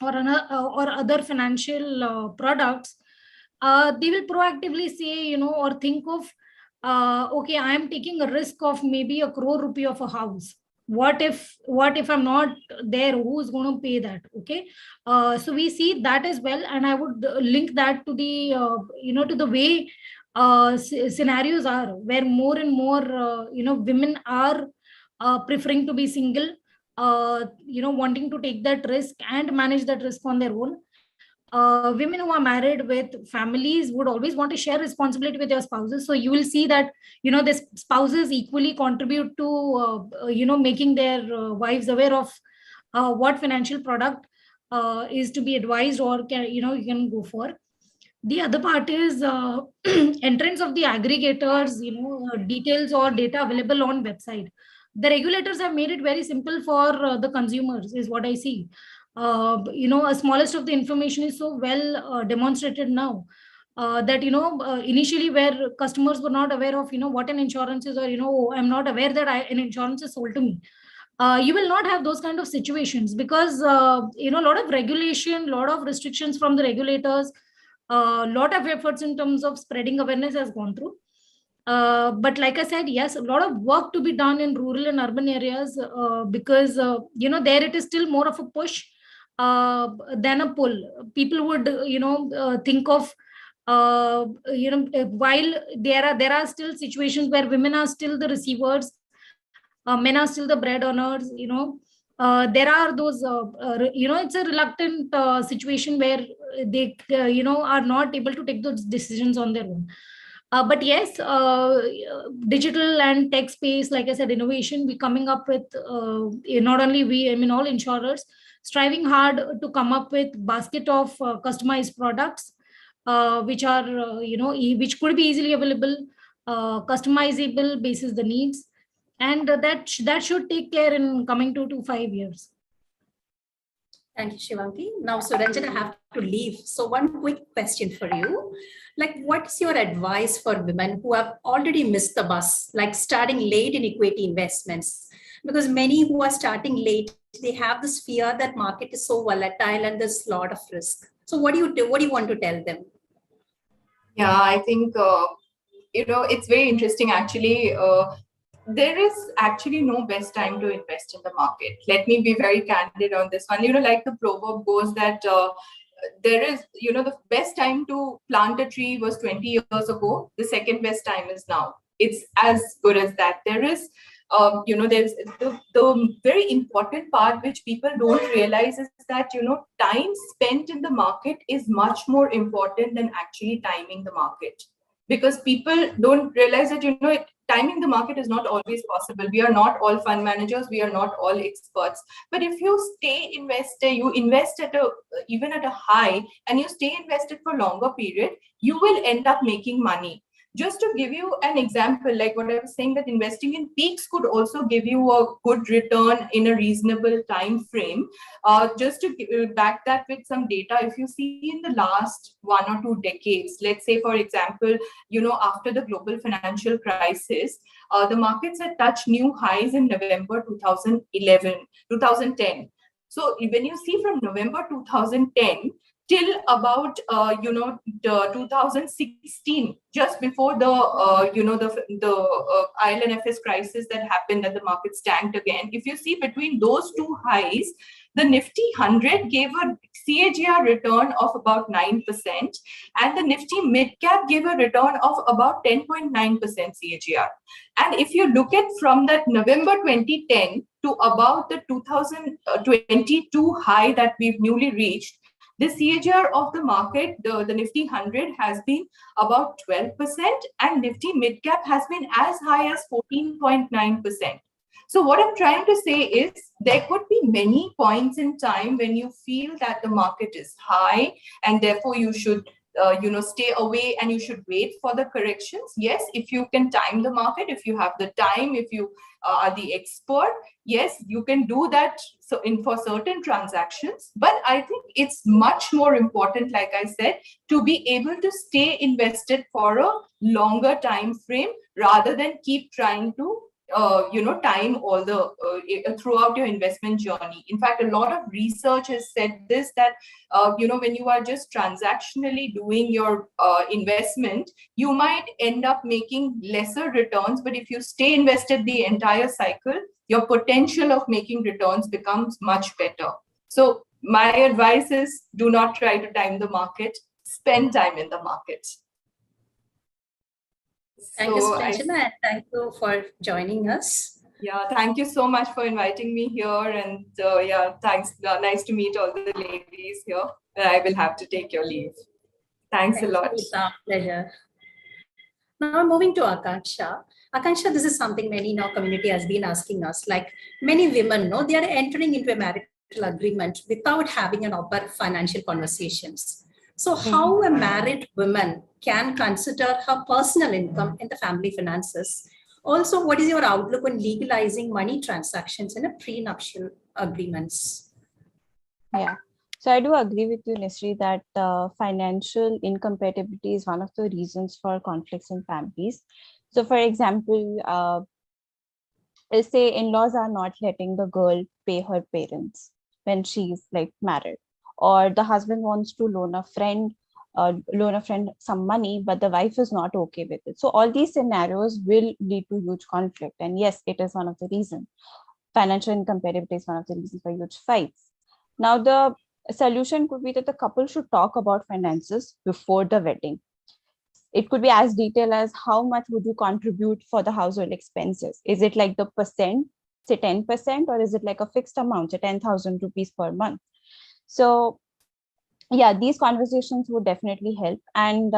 or other financial products, they will proactively say, or think of, okay, I am taking a risk of maybe 1 crore rupee of a house. What if I'm not there? Who's going to pay that? Okay. So we see that as well, and I would link that to the to the way scenarios are, where more and more women are preferring to be single, wanting to take that risk and manage that risk on their own. Women who are married with families would always want to share responsibility with their spouses. So you will see that the spouses equally contribute to making their wives aware of what financial product is to be advised, or you can go for. The other part is entrance of the aggregators, details or data available on website. The regulators have made it very simple for the consumers, is what I see. A smallest of the information is so well demonstrated now, that initially, where customers were not aware of what an insurance is, or I'm not aware that an insurance is sold to me. You will not have those kind of situations, because a lot of regulation, lot of restrictions from the regulators, a lot of efforts in terms of spreading awareness has gone through. But like I said, yes, a lot of work to be done in rural and urban areas, because there it is still more of a push than a pull. People would think of while there are still situations where women are still the receivers, men are still the bread earners. There are those it's a reluctant situation where they are not able to take those decisions on their own. But yes, digital and tech space, like I said, innovation, we coming up with not only we, I mean all insurers striving hard to come up with basket of customized products, which are which could be easily available, customizable basis the needs, and that should take care in coming 2 to 5 years. Thank you, Shivangi. Now, Suranjan, I have to leave. So one quick question for you. Like, what's your advice for women who have already missed the bus, like starting late in equity investments? Because many who are starting late, they have this fear that market is so volatile and there's a lot of risk. So what do you do? What do you want to tell them? Yeah, I think, it's very interesting, actually. There is actually no best time to invest in the market. Let me be very candid on this one. Like the proverb goes that there is, the best time to plant a tree was 20 years ago. The second best time is now. It's as good as that. There is, there's the very important part which people don't realize is that, time spent in the market is much more important than actually timing the market. Because people don't realize that, timing the market is not always possible. We are not all fund managers. We are not all experts. But if you stay invested, you invest even at a high, and you stay invested for longer period, you will end up making money. Just to give you an example, like what I was saying, that investing in peaks could also give you a good return in a reasonable time frame. Just to back that with some data, if you see in the last 1 or 2 decades, let's say, for example, after the global financial crisis, the markets had touched new highs in November 2010. So when you see from November 2010 till about, 2016, just before the, IL&FS crisis that happened and the markets tanked again. If you see between those two highs, the Nifty 100 gave a CAGR return of about 9%, and the Nifty Mid Cap gave a return of about 10.9% CAGR. And if you look at from that November 2010 to about the 2022 high that we've newly reached, the CAGR of the market, the Nifty 100 has been about 12%, and Nifty Mid Cap has been as high as 14.9%. So what I'm trying to say is there could be many points in time when you feel that the market is high and therefore you should stay away and you should wait for the corrections. Yes, if you can time the market, if you have the time, if you are the expert, yes, you can do that for certain transactions. But I think it's much more important, like I said, to be able to stay invested for a longer time frame rather than keep trying to time all the throughout your investment journey. In fact, a lot of research has said this, that when you are just transactionally doing your investment, you might end up making lesser returns, but if you stay invested the entire cycle, your potential of making returns becomes much better. So my advice is, do not try to time the market, spend time in the market. Thank you, Suranjana, and thank you for joining us. Yeah, thank you so much for inviting me here. And thanks. Nice to meet all the ladies here. I will have to take your leave. Thanks a lot. It's our pleasure. Now moving to Akansha. Akansha, this is something many in our community has been asking us. Like many women know, they are entering into a marital agreement without having an open financial conversations. So how a married woman can consider her personal income in the family finances? Also, what is your outlook on legalizing money transactions in a prenuptial agreements? Yeah, so I do agree with you, Nisri, that financial incompatibility is one of the reasons for conflicts in families. So for example, let's say in-laws are not letting the girl pay her parents when she's like married, or the husband wants to loan a friend some money, but the wife is not okay with it. So all these scenarios will lead to huge conflict. And yes, it is one of the reasons. Financial incompatibility is one of the reasons for huge fights. Now, the solution could be that the couple should talk about finances before the wedding. It could be as detailed as how much would you contribute for the household expenses? Is it like the percent, say 10%, or is it like a fixed amount, say 10,000 rupees per month? So yeah, these conversations would definitely help. And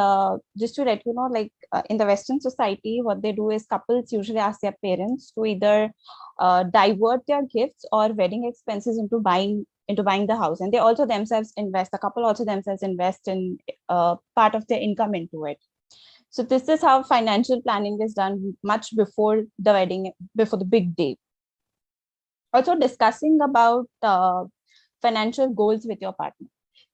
just to let you know, like in the Western society, what they do is couples usually ask their parents to either divert their gifts or wedding expenses into buying the house. And they also themselves invest, the couple also themselves invest in part of their income into it. So this is how financial planning is done much before the wedding, before the big day. Also discussing about financial goals with your partner.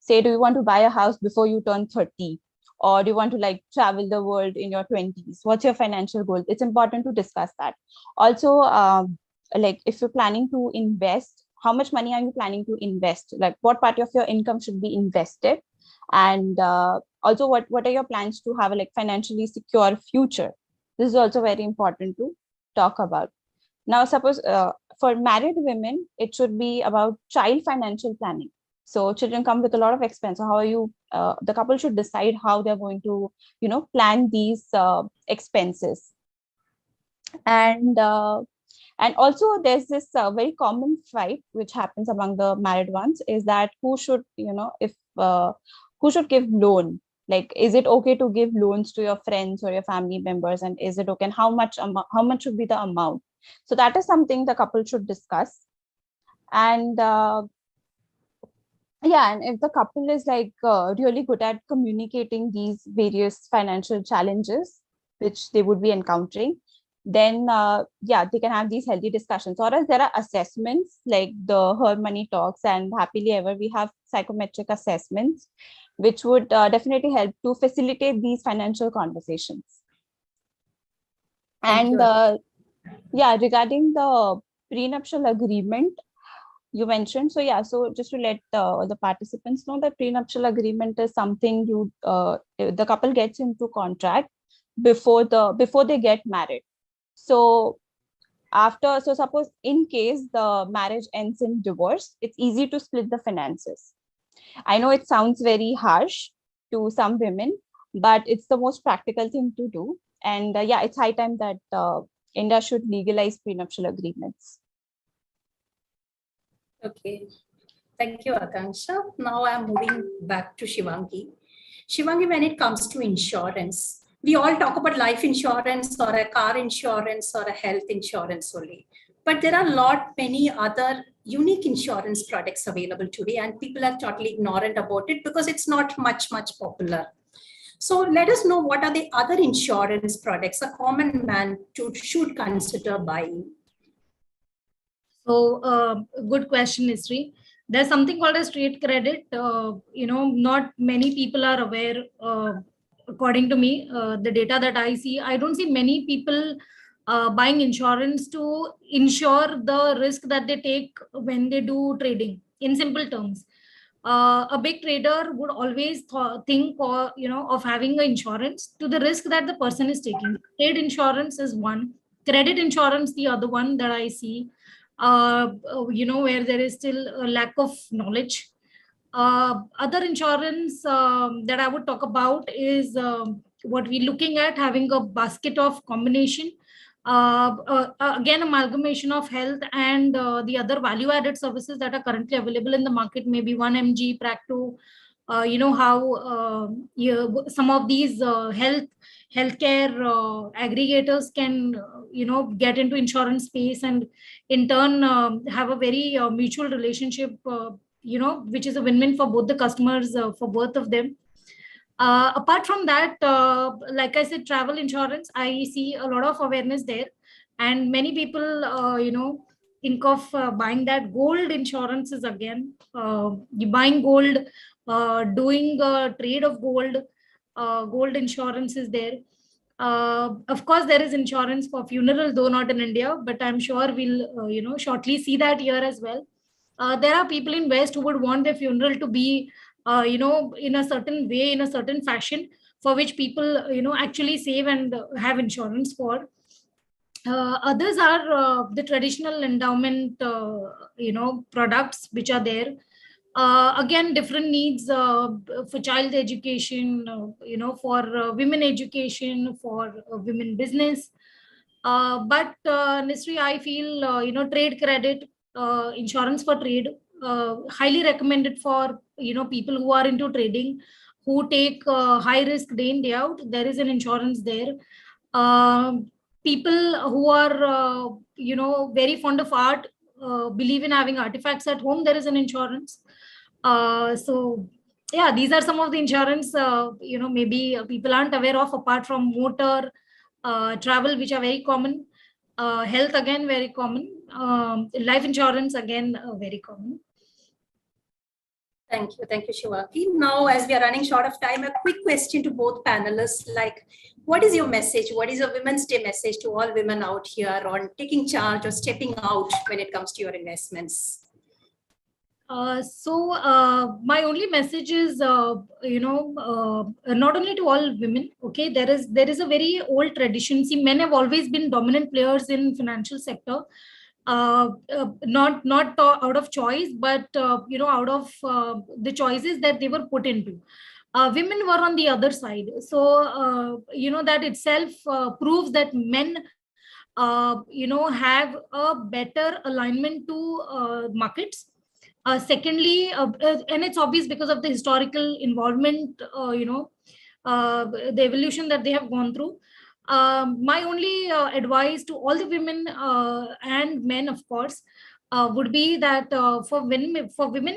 Say, do you want to buy a house before you turn 30? Or do you want to like travel the world in your 20s? What's your financial goal? It's important to discuss that. Also, like if you're planning to invest, how much money are you planning to invest? Like what part of your income should be invested? And also what are your plans to have a like financially secure future? This is also very important to talk about. Now, suppose for married women, it should be about child financial planning. So children come with a lot of expense. So how are you, the couple should decide how they're going to, plan these expenses. And also there's this very common fight which happens among the married ones, is that who should, who should give loan? Like, is it okay to give loans to your friends or your family members? And is it okay? And how much should be the amount? So that is something the couple should discuss. And yeah, and if the couple is like really good at communicating these various financial challenges which they would be encountering, then yeah, they can have these healthy discussions. Or else there are assessments like the HerMoneyTalks and Happily Ever. We have psychometric assessments which would definitely help to facilitate these financial conversations. And yeah, regarding the prenuptial agreement, you mentioned. So yeah, so just to let all the participants know that prenuptial agreement is something the couple gets into contract before they get married. So so suppose in case the marriage ends in divorce, it's easy to split the finances. I know it sounds very harsh to some women, but it's the most practical thing to do. And yeah, it's high time that India should legalize prenuptial agreements. Okay. Thank you, Akanksha. Now I'm moving back to Shivangi. Shivangi, when it comes to insurance, we all talk about life insurance or a car insurance or a health insurance only. But there are many other unique insurance products available today, and people are totally ignorant about it because it's not much popular. So let us know, what are the other insurance products a common man should consider buying? So good question, Nisri. There's something called a straight credit. Not many people are aware. According to me, the data that I see, I don't see many people buying insurance to insure the risk that they take when they do trading. In simple terms, a big trader would always think of having an insurance to the risk that the person is taking. Trade insurance is one, credit insurance the other one that I see. Where there is still a lack of knowledge. Other insurance that I would talk about is what we're looking at, having a basket of combination. Again, amalgamation of health and the other value-added services that are currently available in the market, maybe 1mg, Practo. Some of these healthcare aggregators can get into insurance space and in turn have a very mutual relationship, which is a win-win for both the customers, for both of them. Apart from that, like I said, travel insurance, I see a lot of awareness there, and many people think of buying that. Gold insurance is again, you buying gold, doing a trade of gold. Gold insurance is there. Of course, there is insurance for funeral, though not in India, but I'm sure we'll shortly see that here as well. There are people in West who would want their funeral to be in a certain way, in a certain fashion, for which people actually save and have insurance for. Others are the traditional endowment products which are there. Again, different needs for child education, for women education, for women business. But Nisri, I feel trade credit, insurance for trade, highly recommended for people who are into trading, who take high risk day in day out. There is an insurance there. People who are very fond of art, believe in having artifacts at home, there is an insurance. So yeah, these are some of the insurance maybe people aren't aware of, apart from motor, travel, which are very common, health again very common, life insurance again very common. Thank you, Shivangi. Now, as we are running short of time, a quick question to both panelists, like, what is your message? What is your Women's Day message to all women out here on taking charge or stepping out when it comes to your investments? My only message is, not only to all women. Okay, there is a very old tradition. See, men have always been dominant players in financial sector. Not out of choice, but out of the choices that they were put into. Women were on the other side. So that itself proves that men have a better alignment to markets. Secondly, and it's obvious because of the historical involvement, the evolution that they have gone through. My only advice to all the women and men, of course, would be that for women,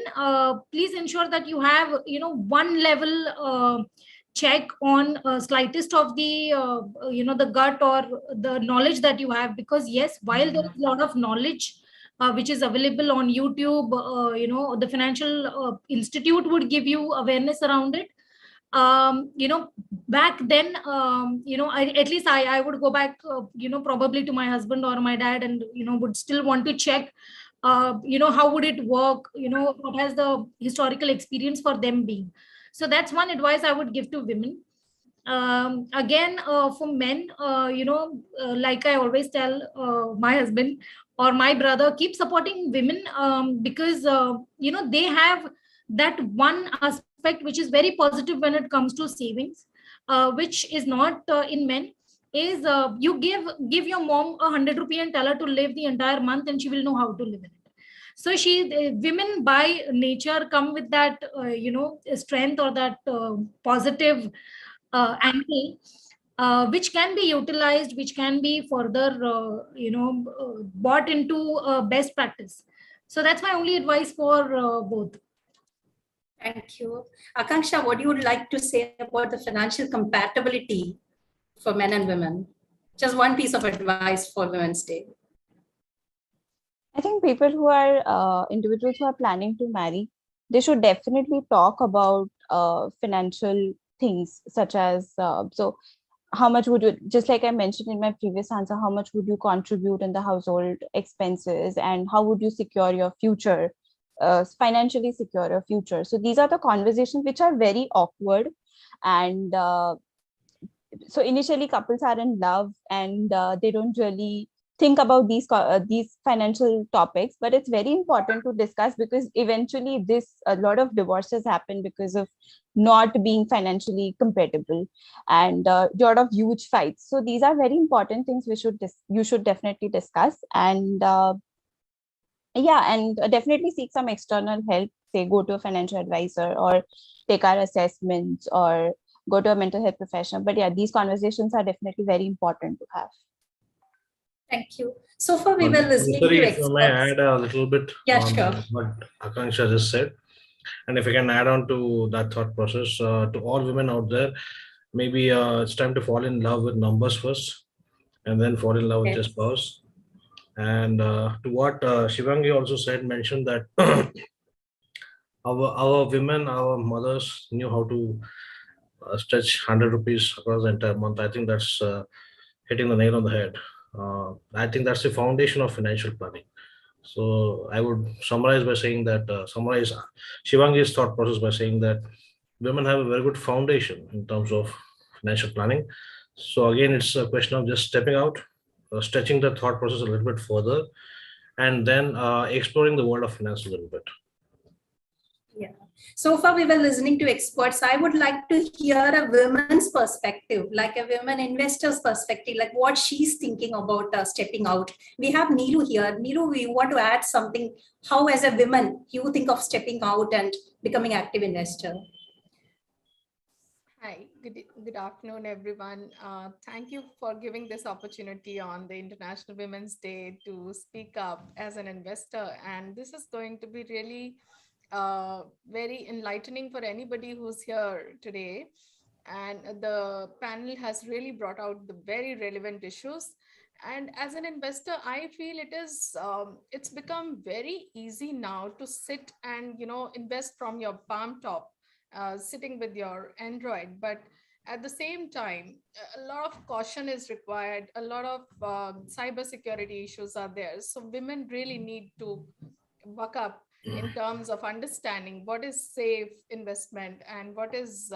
please ensure that you have one level check on slightest of the the gut or the knowledge that you have, because yes, while there is a lot of knowledge which is available on YouTube, the Financial Institute would give you awareness around it. Back then, at least I would go back, probably to my husband or my dad, and would still want to check how would it work, what has the historical experience for them been. So that's one advice I would give to women. Again, for men, like I always tell my husband or my brother, keep supporting women, because they have that one aspect which is very positive when it comes to savings, which is not in men. Is you give your mom 100 rupee and tell her to live the entire month, and she will know how to live in it. So women by nature come with that strength, or that positive angle, which can be utilized, which can be further brought into best practice. So that's my only advice for both. Thank you. Akanksha, what you would like to say about the financial compatibility for men and women? Just one piece of advice for Women's Day. I think people who are individuals who are planning to marry, they should definitely talk about financial things, such as so how much would you, just like I mentioned in my previous answer, how much would you contribute in the household expenses, and how would you secure your future, financially secure your future. So these are the conversations which are very awkward, and so initially couples are in love, and they don't really think about these financial topics, but it's very important to discuss, because eventually a lot of divorces happen because of not being financially compatible, and a lot of huge fights. So these are very important things you should definitely discuss, and and definitely seek some external help. Say, go to a financial advisor, or take our assessments, or go to a mental health professional. But yeah, these conversations are definitely very important to have. Thank you. So far, we were listening to experts. If I may add a little bit on sure. what Akanksha just said, and if I can add on to that thought process, to all women out there, maybe it's time to fall in love with numbers first, and then fall in love with your spouse. And to what Shivangi also mentioned that our women, our mothers knew how to stretch 100 rupees across the entire month. I think that's hitting the nail on the head. I think that's the foundation of financial planning. So I would summarize by saying that, summarize Shivangi's thought process by saying that women have a very good foundation in terms of financial planning. So again, it's a question of just stepping out, stretching the thought process a little bit further, and then exploring the world of finance a little bit. Yeah. So far, we were listening to experts. I would like to hear a woman's perspective, like a women investor's perspective, like what she's thinking about stepping out. We have Neeru here. Neeru, we want to add something. How, as a woman, you think of stepping out and becoming active investor? Hi, good afternoon, everyone. Thank you for giving this opportunity on the International Women's Day to speak up as an investor. And this is going to be really very enlightening for anybody who's here today. And the panel has really brought out the very relevant issues. And as an investor, I feel it's become very easy now to sit and invest from your palm top, sitting with your Android. But at the same time, a lot of caution is required. A lot of cybersecurity issues are there. So women really need to buck up in terms of understanding what is safe investment and what is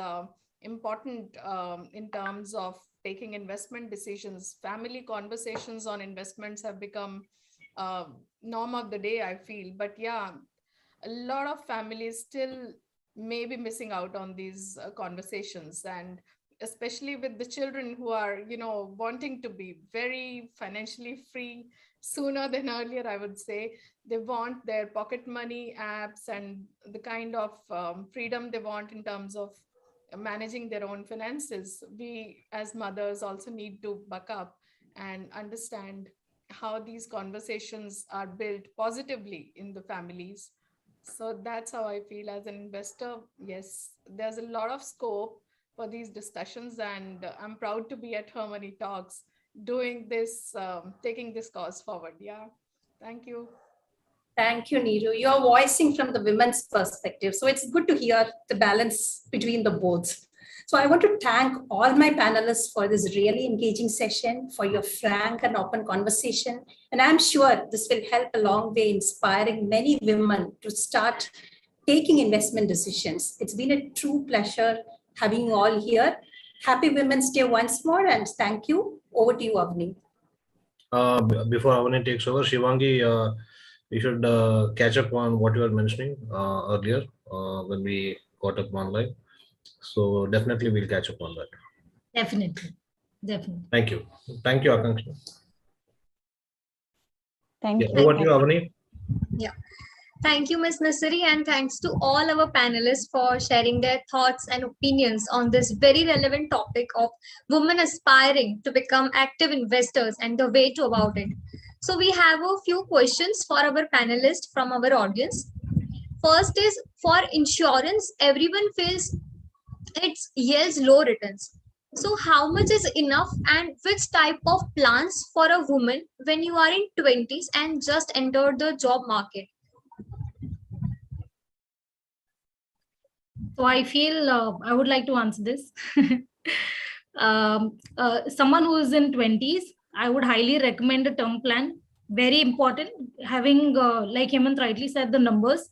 important in terms of taking investment decisions. Family conversations on investments have become norm of the day, I feel. But yeah, a lot of families still may be missing out on these conversations, and especially with the children who are wanting to be very financially free sooner than earlier. I would say they want their pocket money apps and the kind of freedom they want in terms of managing their own finances. We as mothers also need to buck up and understand how these conversations are built positively in the families. So that's how I feel as an investor. Yes, there's a lot of scope for these discussions, and I'm proud to be at HerMoneyTalks doing this, taking this cause forward. Yeah, thank you. Thank you, Neeru. You're voicing from the women's perspective. So it's good to hear the balance between the both. So I want to thank all my panelists for this really engaging session, for your frank and open conversation. And I'm sure this will help a long way inspiring many women to start taking investment decisions. It's been a true pleasure having you all here. Happy Women's Day once more, and thank you. Over to you, Avni. Before Avani takes over, Shivangi, we should catch up on what you were mentioning earlier when we got up online. So definitely we'll catch up on that. Definitely. Definitely. Thank you. Thank you, Akanksha. Thank Yeah, you. over to you, Avani. Yeah. Thank you, Ms. Nasiri, and thanks to all our panelists for sharing their thoughts and opinions on this very relevant topic of women aspiring to become active investors and the way to about it. So we have a few questions for our panelists from our audience. First is, for insurance, everyone feels it yields low returns. So how much is enough, and which type of plans for a woman when you are in 20s and just entered the job market? So I feel I would like to answer this. Someone who is in 20s, I would highly recommend a term plan. Very important. Having, like Hemant rightly said, the numbers,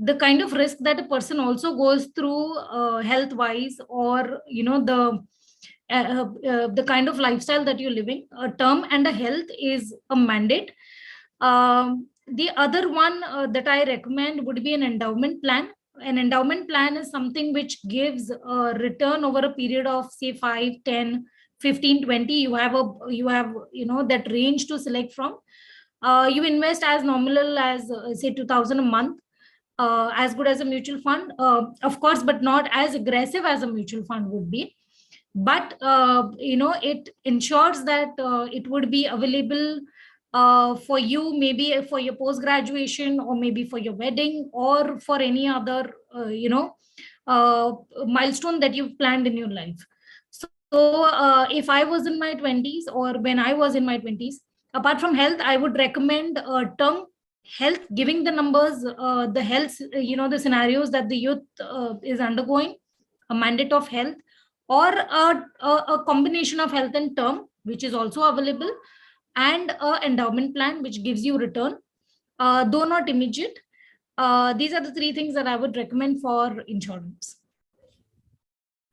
the kind of risk that a person also goes through health-wise, or the kind of lifestyle that you're living. A term and a health is a mandate. The other one that I recommend would be an endowment plan. An endowment plan is something which gives a return over a period of say 5, 10, 15, 20. You have that range to select from. You invest as nominal as say 2,000 a month, as good as a mutual fund, of course, but not as aggressive as a mutual fund would be. But it ensures that it would be available for you, maybe for your post graduation, or maybe for your wedding, or for any other milestone that you've planned in your life. So if I was in my 20s, or when I was in my 20s, apart from health, I would recommend term health, giving the numbers, the health, the scenarios that the youth is undergoing, a mandate of health, or a combination of health and term, which is also available, and an endowment plan which gives you return, though not immediate. These are the three things that I would recommend for insurance.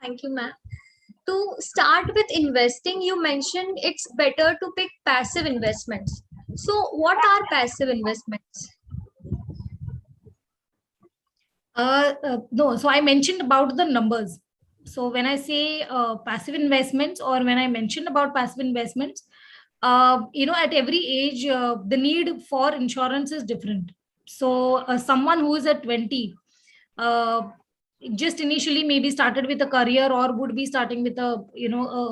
Thank you, ma'am. To start with investing, you mentioned it's better to pick passive investments. So what are passive investments? No, so I mentioned about the numbers. So when I say passive investments, or when I mentioned about passive investments, at every age, the need for insurance is different. So someone who is at 20, just initially maybe started with a career, or would be starting with a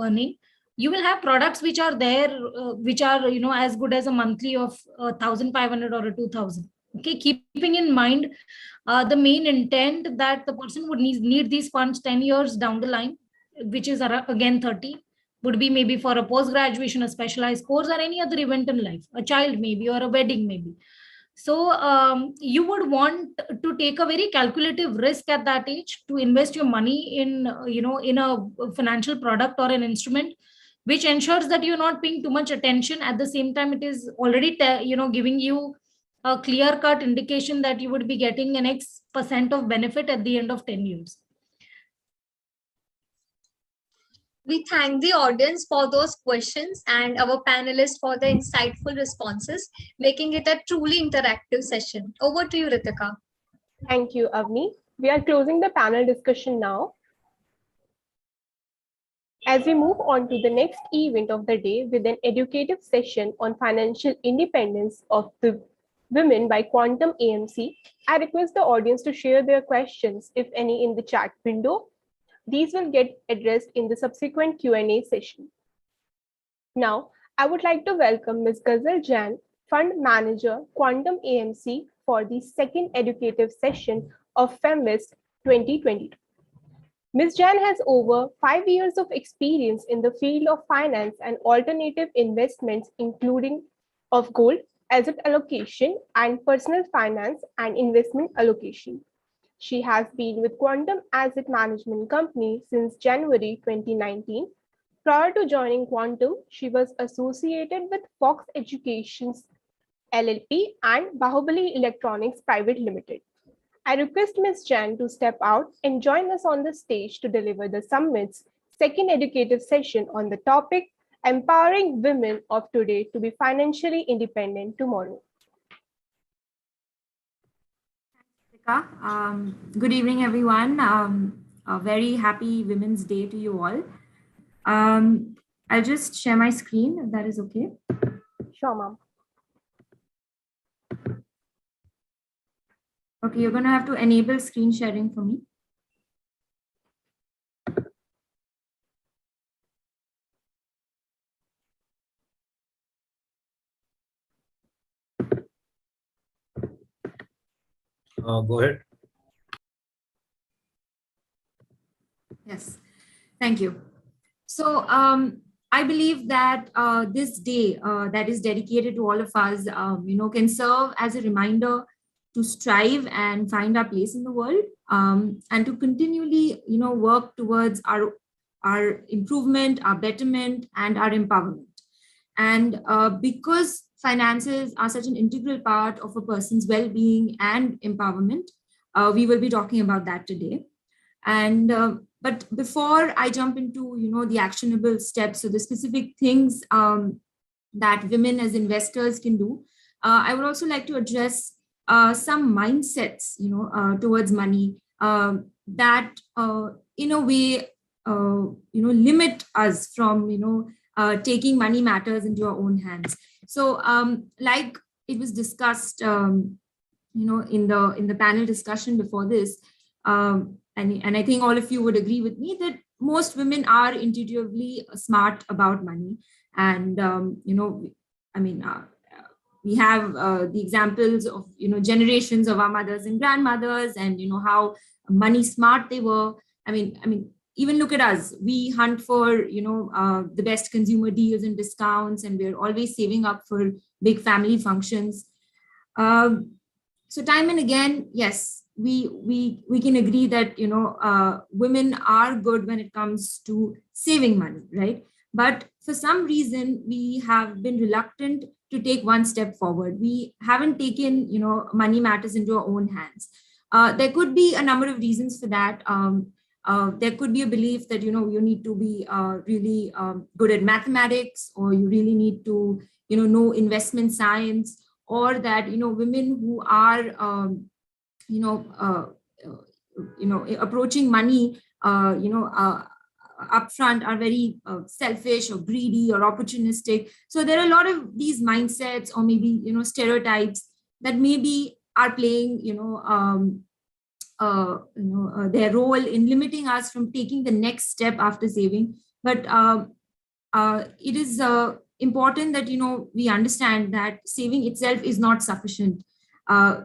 earning, you will have products which are there, which are as good as a monthly of 1,500 or a 2,000. Okay, keeping in mind the main intent that the person would need these funds 10 years down the line, which is again 30, would be maybe for a post graduation, a specialized course, or any other event in life, a child maybe, or a wedding maybe. So you would want to take a very calculative risk at that age to invest your money in in a financial product or an instrument which ensures that you're not paying too much attention. At the same time, it is already giving you a clear cut indication that you would be getting an X% of benefit at the end of 10 years. We thank the audience for those questions and our panelists for the insightful responses, making it a truly interactive session. Over to you, Ritika. Thank you, Avni. We are closing the panel discussion now. As we move on to the next event of the day with an educative session on financial independence of the women by Quantum AMC, I request the audience to share their questions, if any, in the chat window. These will get addressed in the subsequent Q&A session. Now, I would like to welcome Ms. Ghazal Jain, Fund Manager, Quantum AMC, for the second educative session of Femvest 2022. Ms. Jain has over 5 years of experience in the field of finance and alternative investments, including of gold, asset allocation, and personal finance and investment allocation. She has been with Quantum Asset Management Company since January 2019. Prior to joining Quantum, she was associated with Fox Education's LLP and Bahubali Electronics Private Limited. I request Ms. Jan to step out and join us on the stage to deliver the summit's second educative session on the topic, Empowering Women of Today to be Financially Independent Tomorrow. Good evening, everyone. A very happy Women's Day to you all. I'll just share my screen, if that is okay. Sure, ma'am. Okay, you're going to have to enable screen sharing for me. Go ahead. Yes, thank you. So I believe that this day that is dedicated to all of us, can serve as a reminder to strive and find our place in the world, and to continually, work towards our improvement, our betterment, and our empowerment. And because finances are such an integral part of a person's well-being and empowerment, we will be talking about that today. And but before I jump into the actionable steps, so the specific things that women as investors can do, I would also like to address some mindsets towards money that in a way limit us from taking money matters into our own hands. So like it was discussed in the panel discussion before this, and I think all of you would agree with me that most women are intuitively smart about money. And we have the examples of generations of our mothers and grandmothers, and how money smart they were. I mean even look at us. We hunt for the best consumer deals and discounts, and we're always saving up for big family functions. So time and again, yes, we can agree that women are good when it comes to saving money, right? But for some reason, we have been reluctant to take one step forward. We haven't taken money matters into our own hands. There could be a number of reasons for that. There could be a belief that you need to be really good at mathematics, or you really need to know investment science, or that women who are approaching money upfront are very selfish or greedy or opportunistic. So there are a lot of these mindsets, or maybe stereotypes that maybe are playing their role in limiting us from taking the next step after saving. But it is important that we understand that saving itself is not sufficient.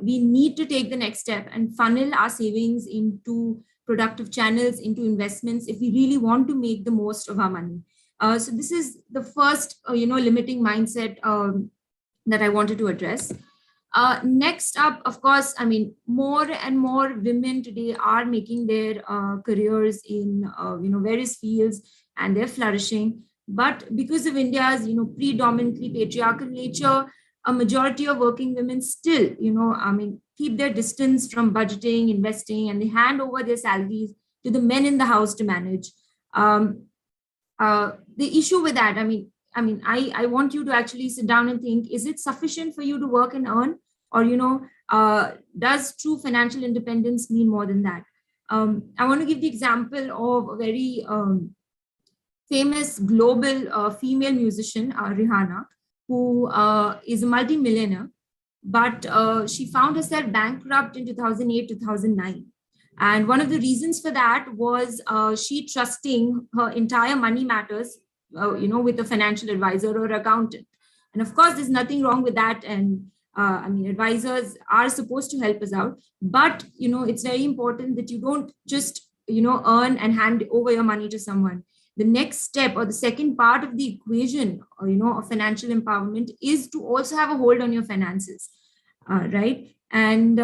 We need to take the next step and funnel our savings into productive channels, into investments, if we really want to make the most of our money. So this is the first limiting mindset that I wanted to address. Next up, of course, more and more women today are making their careers in various fields, and they're flourishing. But because of India's predominantly patriarchal nature, a majority of working women still keep their distance from budgeting, investing, and they hand over their salaries to the men in the house to manage. The issue with that, I want you to actually sit down and think, is it sufficient for you to work and earn? Or, does true financial independence mean more than that? I want to give the example of a very famous global female musician, Rihanna, who is a multi-millionaire, but she found herself bankrupt in 2008, 2009. And one of the reasons for that was she trusting her entire money matters, with a financial advisor or accountant. And of course, there's nothing wrong with that. And advisors are supposed to help us out. But, it's very important that you don't just, earn and hand over your money to someone. The next step, or the second part of the equation, of financial empowerment, is to also have a hold on your finances, right? And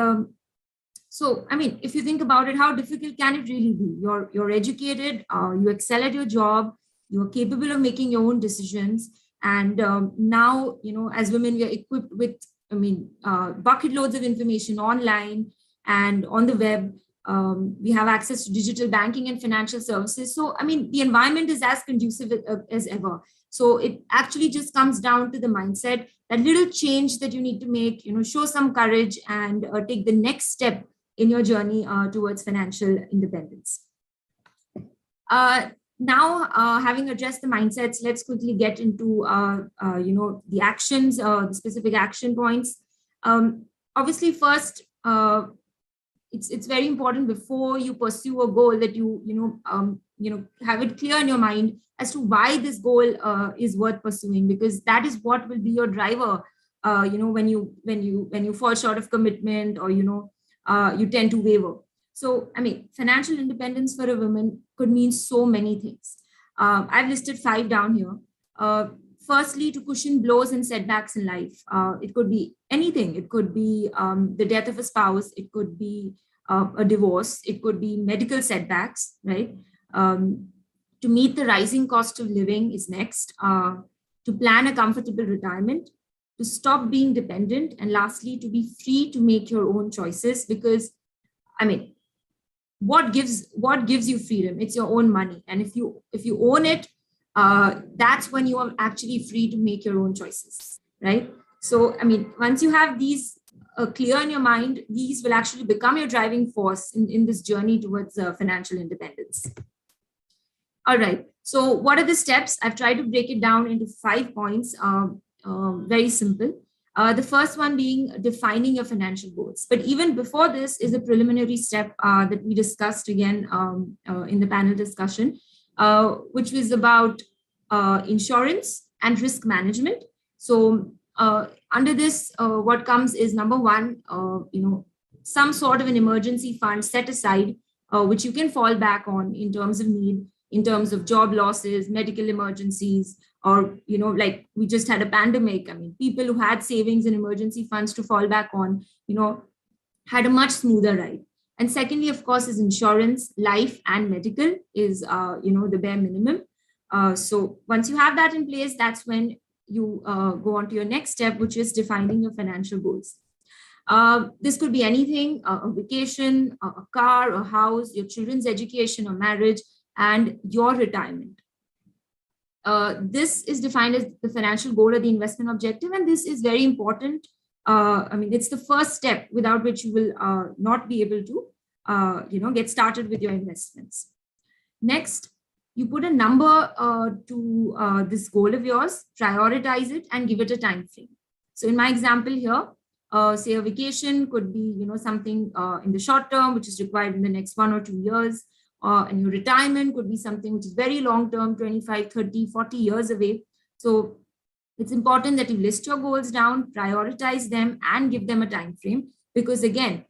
So, I mean, if you think about it, how difficult can it really be? You're educated, you excel at your job, you're capable of making your own decisions. And now, as women, we are equipped with, bucket loads of information online and on the web. We have access to digital banking and financial services. So, the environment is as conducive as ever. So it actually just comes down to the mindset, that little change that you need to make, show some courage and take the next step in your journey towards financial independence. Now, having addressed the mindsets, let's quickly get into, the actions, the specific action points. Obviously, first, it's very important before you pursue a goal that you have it clear in your mind as to why this goal is worth pursuing, because that is what will be your driver. When you fall short of commitment, or you tend to waver. So, financial independence for a woman could mean so many things. I've listed 5 down here. Firstly, to cushion blows and setbacks in life. It could be anything. It could be the death of a spouse. It could be a divorce. It could be medical setbacks, right? To meet the rising cost of living is next. To plan a comfortable retirement. To stop being dependent. And lastly, to be free to make your own choices, because, what gives you freedom? It's your own money. And if you own it, that's when you are actually free to make your own choices, right? So, once you have these clear in your mind, these will actually become your driving force in this journey towards financial independence. All right. So what are the steps? I've tried to break it down into 5 points, very simple. The first one being defining your financial goals. But even before this is a preliminary step that we discussed again in the panel discussion, which was about insurance and risk management. So under this, what comes is number one, some sort of an emergency fund set aside, which you can fall back on in terms of need, in terms of job losses, medical emergencies, or, like we just had a pandemic. People who had savings and emergency funds to fall back on, had a much smoother ride. And secondly, of course, is insurance. Life and medical is, the bare minimum. So once you have that in place, that's when you go on to your next step, which is defining your financial goals. This could be anything, a vacation, a car, a house, your children's education or marriage, and your retirement. This is defined as the financial goal or the investment objective, and this is very important. It's the first step without which you will not be able to, get started with your investments. Next, you put a number to this goal of yours, prioritize it, and give it a time frame. So in my example here, say a vacation could be, something in the short term, which is required in the next 1 or 2 years. And your retirement could be something which is very long term, 25, 30, 40 years away. So it's important that you list your goals down, prioritize them, and give them a time frame, because again,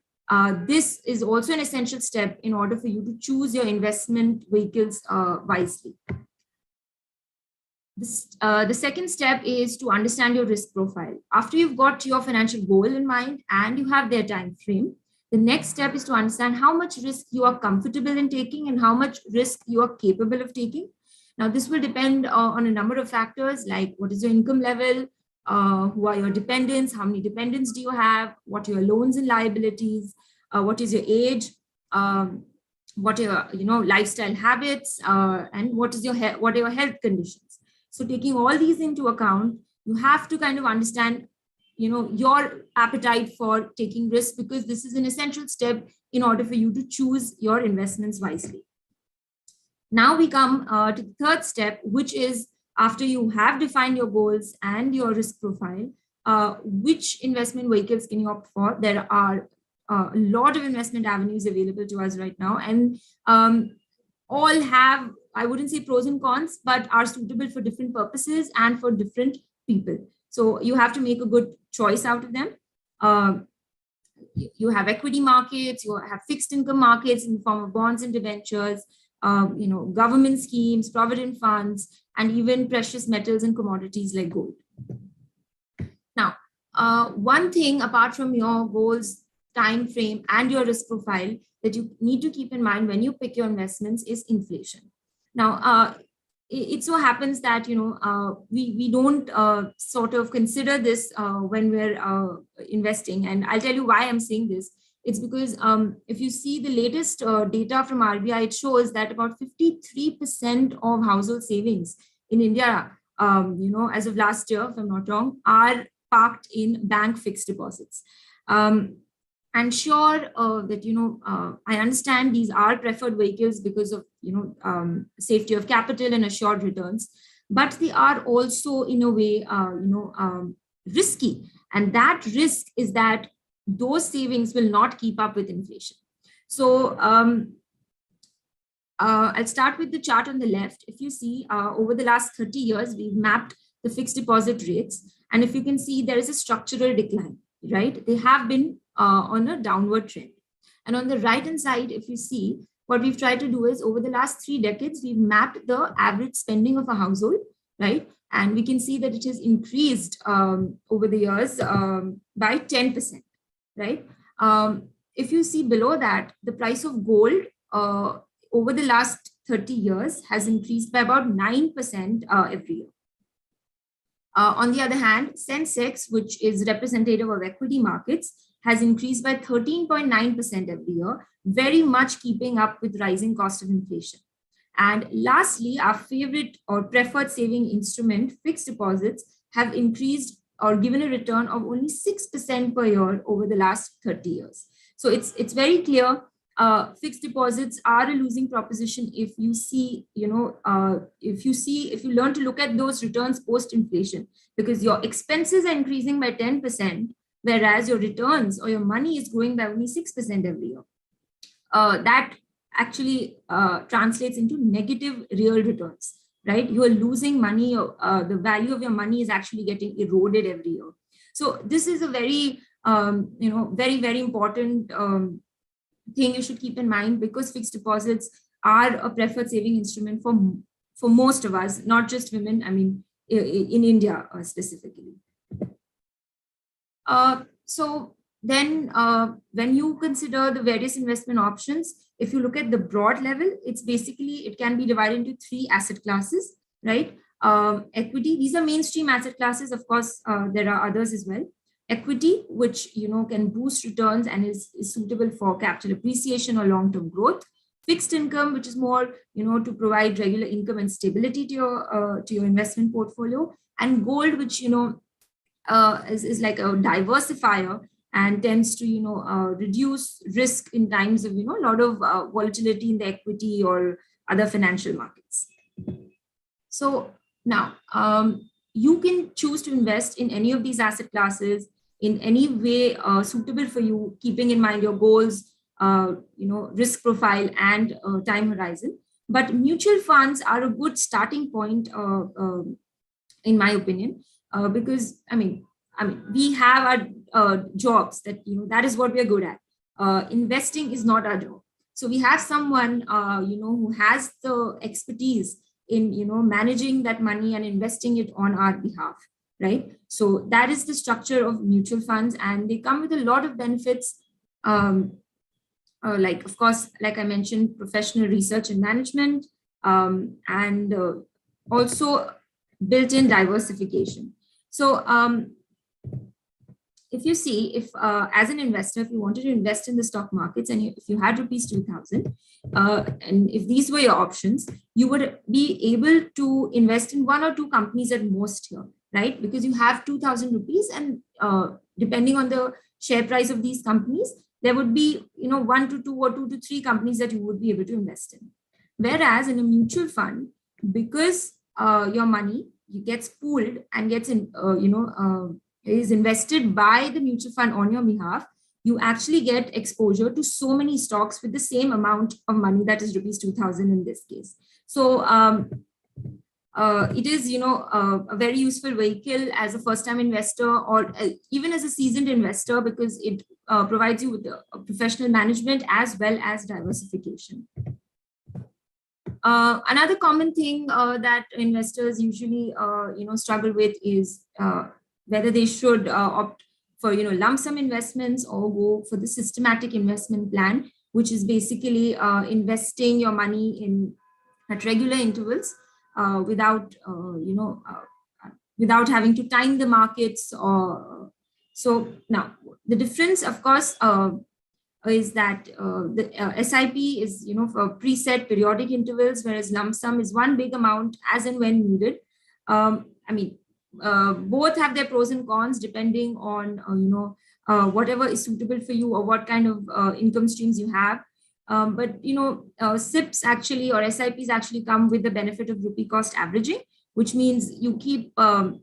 this is also an essential step in order for you to choose your investment vehicles wisely. The second step is to understand your risk profile. After you've got your financial goal in mind and you have their time frame, the next step is to understand how much risk you are comfortable in taking and how much risk you are capable of taking. Now, this will depend on a number of factors, like what is your income level, who are your dependents, how many dependents do you have, what are your loans and liabilities, what is your age, what are your lifestyle habits, and what are your health conditions. So taking all these into account, you have to kind of understand your appetite for taking risks, because this is an essential step in order for you to choose your investments wisely. Now we come to the third step, which is after you have defined your goals and your risk profile, which investment vehicles can you opt for? There are a lot of investment avenues available to us right now, and all have, I wouldn't say pros and cons, but are suitable for different purposes and for different people. So you have to make a good choice out of them. You have equity markets, you have fixed income markets in the form of bonds and debentures, government schemes, provident funds, and even precious metals and commodities like gold. Now, one thing apart from your goals time frame and your risk profile that you need to keep in mind when you pick your investments is inflation. Now, it so happens that we don't sort of consider this when we're investing, and I'll tell you why I'm saying this. It's because if you see the latest data from RBI, it shows that about 53% of household savings in India, as of last year, if I'm not wrong, are parked in bank fixed deposits. And sure that I understand these are preferred vehicles because of safety of capital and assured returns, but they are also in a way risky, and that risk is that those savings will not keep up with inflation. So I'll start with the chart on the left. If you see over the last 30 years, we've mapped the fixed deposit rates, and if you can see, there is a structural decline, right? They have been on a downward trend. And on the right hand side, if you see, what we've tried to do is over the last 3 decades, we've mapped the average spending of a household, right? And we can see that it has increased over the years by 10%, right? If you see below that, the price of gold over the last 30 years has increased by about 9% every year. On the other hand, Sensex, which is representative of equity markets, has increased by 13.9% every year, very much keeping up with rising cost of inflation. And lastly, our favorite or preferred saving instrument, fixed deposits, have increased or given a return of only 6% per year over the last 30 years. So it's very clear. Fixed deposits are a losing proposition if you see, if you learn to look at those returns post-inflation, because your expenses are increasing by 10%, whereas your returns or your money is growing by only 6% every year. That actually translates into negative real returns, right? You are losing money, the value of your money is actually getting eroded every year. So this is a very, very, very important thing you should keep in mind, because fixed deposits are a preferred saving instrument for most of us, not just women, I mean, in India specifically. So then when you consider the various investment options, if you look at the broad level, it's basically, it can be divided into 3 asset classes, right? Equity, these are mainstream asset classes. Of course, there are others as well. Equity, which can boost returns and is suitable for capital appreciation or long-term growth. Fixed income, which is more to provide regular income and stability to your investment portfolio. And gold, which is like a diversifier and tends to reduce risk in times of a lot of volatility in the equity or other financial markets. So now you can choose to invest in any of these asset classes in any way suitable for you, keeping in mind your goals, risk profile and time horizon. But mutual funds are a good starting point, in my opinion, because I mean, we have our jobs that is what we are good at. Investing is not our job. So we have someone, who has the expertise in, managing that money and investing it on our behalf, right? So that is the structure of mutual funds, and they come with a lot of benefits. Like, of course, like I mentioned, professional research and management, and also built-in diversification. So if you see, if as an investor, if you wanted to invest in the stock markets and if you had rupees 2,000, and if these were your options, you would be able to invest in 1 or 2 companies at most here, right? Because you have 2,000 rupees, and depending on the share price of these companies, there would be 1 to 2 or 2 to 3 companies that you would be able to invest in. Whereas in a mutual fund, because your money gets pooled and gets is invested by the mutual fund on your behalf, you actually get exposure to so many stocks with the same amount of money, that is rupees 2,000 in this case. So it is a very useful vehicle as a first-time investor, or even as a seasoned investor, because it provides you with professional management as well as diversification. Another common thing that investors usually struggle with is whether they should opt for lump sum investments, or go for the systematic investment plan, which is basically investing your money in at regular intervals without without having to time the markets. Or so now the difference, of course, is that the SIP is for preset periodic intervals, whereas lump sum is one big amount as and when needed. Both have their pros and cons depending on whatever is suitable for you or what kind of income streams you have. But SIPs actually, or SIPs actually, come with the benefit of rupee cost averaging, which means you keep the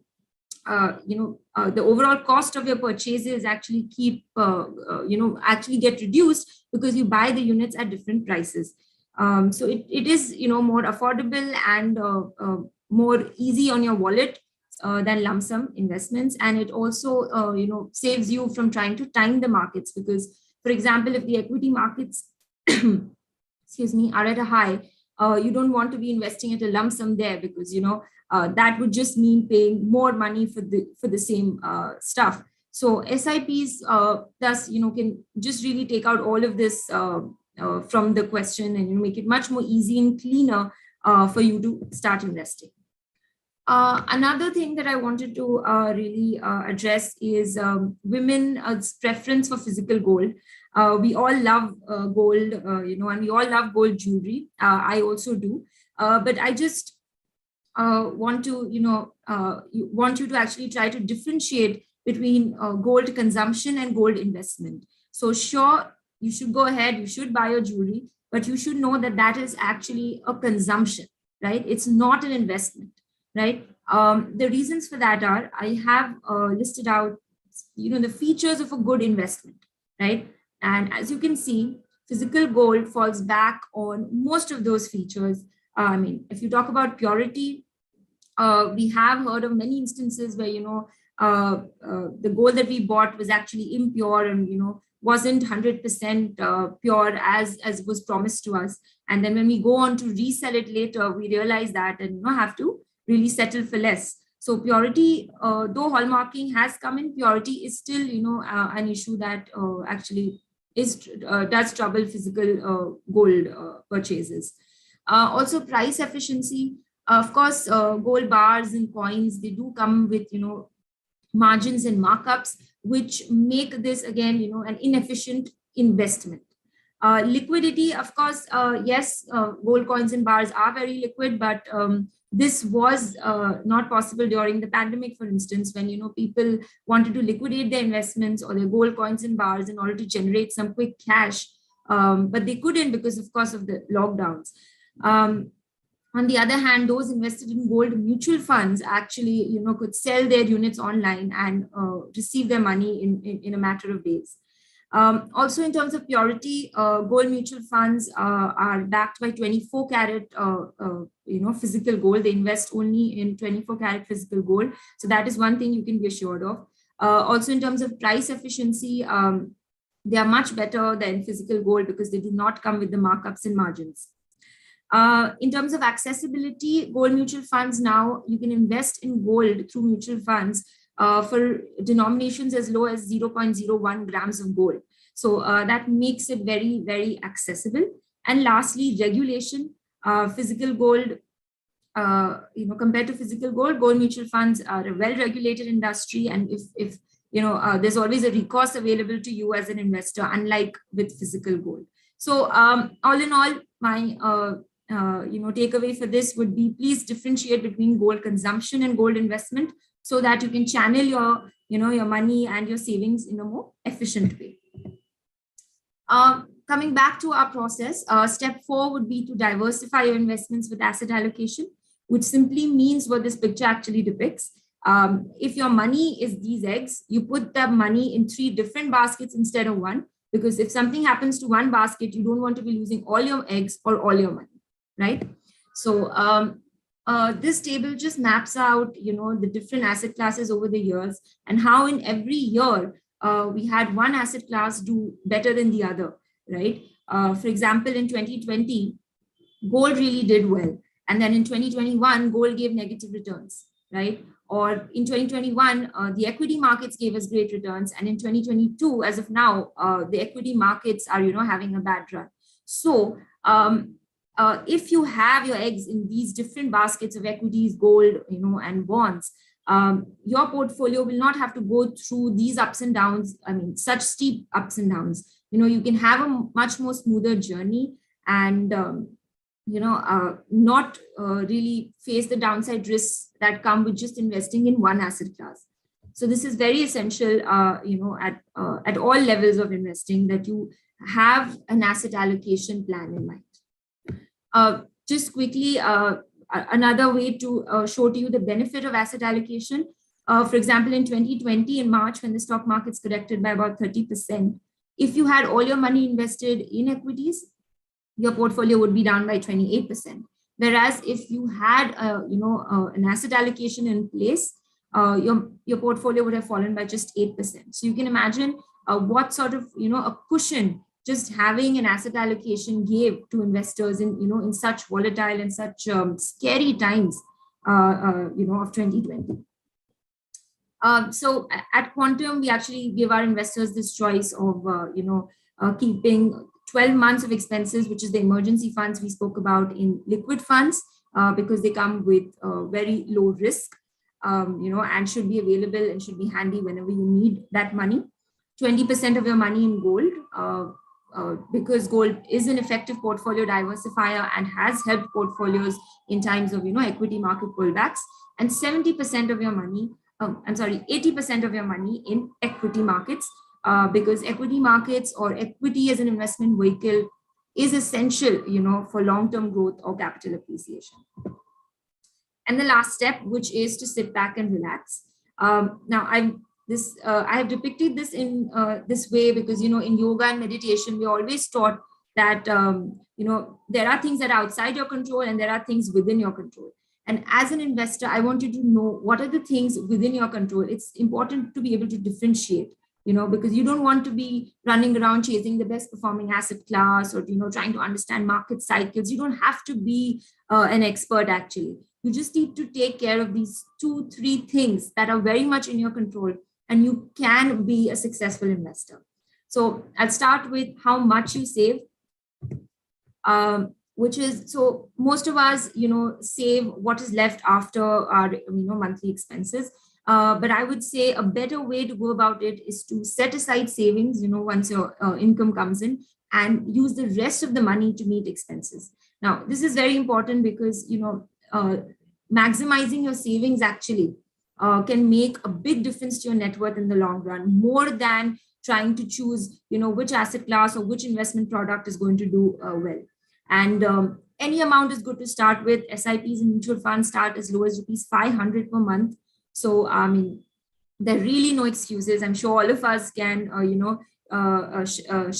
overall cost of your purchases actually actually get reduced because you buy the units at different prices. So it is more affordable and more easy on your wallet than lump sum investments. And it also saves you from trying to time the markets, because, for example, if the equity markets excuse me, are at a high, you don't want to be investing at a lump sum there, because that would just mean paying more money for the same stuff. So SIPs thus can just really take out all of this from the question and make it much more easy and cleaner for you to start investing. Another thing that I wanted to really address is women's preference for physical gold. We all love gold, and we all love gold jewelry. I also do, but I just want you to actually try to differentiate between gold consumption and gold investment. So sure, you should go ahead, you should buy your jewelry, but you should know that that is actually a consumption, right? It's not an investment. Right. The reasons for that are, I have listed out, the features of a good investment, right? And as you can see, physical gold falls back on most of those features. If you talk about purity, we have heard of many instances where, the gold that we bought was actually impure and, wasn't 100% pure as was promised to us. And then when we go on to resell it later, we realize that and have to really settle for less. So purity, though hallmarking has come in, purity is still, an issue that actually does trouble physical gold purchases. Also, price efficiency. Of course, gold bars and coins, they do come with, margins and markups, which make this again, an inefficient investment. Liquidity, of course, yes, gold coins and bars are very liquid, but this was not possible during the pandemic, for instance, when people wanted to liquidate their investments or their gold coins and bars in order to generate some quick cash, but they couldn't because, of course, of the lockdowns. On the other hand, those invested in gold mutual funds actually, could sell their units online and receive their money in a matter of days. Also, in terms of purity, gold mutual funds are backed by 24 karat, physical gold. They invest only in 24 karat physical gold. So that is one thing you can be assured of. Also, in terms of price efficiency, they are much better than physical gold because they do not come with the markups and margins. In terms of accessibility, gold mutual funds now, you can invest in gold through mutual funds for denominations as low as 0.01 grams of gold. So that makes it very, very accessible. And lastly, regulation. Physical gold, compared to physical gold, gold mutual funds are a well-regulated industry. And if there's always a recourse available to you as an investor, unlike with physical gold. So all in all, my takeaway for this would be, please differentiate between gold consumption and gold investment so that you can channel your, your money and your savings in a more efficient way. Coming back to our process, step 4 would be to diversify your investments with asset allocation, which simply means what this picture actually depicts. If your money is these eggs, you put the money in 3 different baskets instead of 1, because if something happens to one basket, you don't want to be losing all your eggs or all your money, right? So this table just maps out, the different asset classes over the years and how in every year we had one asset class do better than the other, right? For example, in 2020, gold really did well. And then in 2021, gold gave negative returns, right? or in 2021, the equity markets gave us great returns. And in 2022, as of now, the equity markets are, having a bad run. So if you have your eggs in these different baskets of equities, gold, and bonds, your portfolio will not have to go through these ups and downs. I mean, such steep ups and downs. You can have a much more smoother journey and, not really face the downside risks that come with just investing in one asset class. So this is very essential, at all levels of investing, that you have an asset allocation plan in mind. Just quickly, another way to show to you the benefit of asset allocation. For example, in 2020, in March, when the stock markets corrected by about 30%, if you had all your money invested in equities, your portfolio would be down by 28%. Whereas if you had, an asset allocation in place, your portfolio would have fallen by just 8%. So you can imagine what sort of, a cushion just having an asset allocation gave to investors in, in such volatile and such scary times, of 2020. So at Quantum, we actually give our investors this choice of, keeping 12 months of expenses, which is the emergency funds we spoke about, in liquid funds, because they come with very low risk, and should be available and should be handy whenever you need that money. 20% of your money in gold, because gold is an effective portfolio diversifier and has helped portfolios in times of, equity market pullbacks, and 70% of your money, 80% of your money in equity markets, because equity markets or equity as an investment vehicle is essential, for long-term growth or capital appreciation. And the last step, which is to sit back and relax. Now, I have depicted this in this way because, in yoga and meditation, we always taught that, there are things that are outside your control and there are things within your control. And as an investor, I want you to know what are the things within your control. It's important to be able to differentiate, because you don't want to be running around chasing the best performing asset class or, trying to understand market cycles. You don't have to be an expert, actually. You just need to take care of these 2-3 things that are very much in your control, and you can be a successful investor. So I'll start with how much you save, which is, so most of us, save what is left after our, monthly expenses. But I would say a better way to go about it is to set aside savings, once your income comes in, and use the rest of the money to meet expenses. Now, this is very important because, maximizing your savings actually can make a big difference to your net worth in the long run, more than trying to choose, which asset class or which investment product is going to do well. And any amount is good to start with. SIPs and mutual funds start as low as ₹500 per month. So, there are really no excuses. I'm sure all of us can,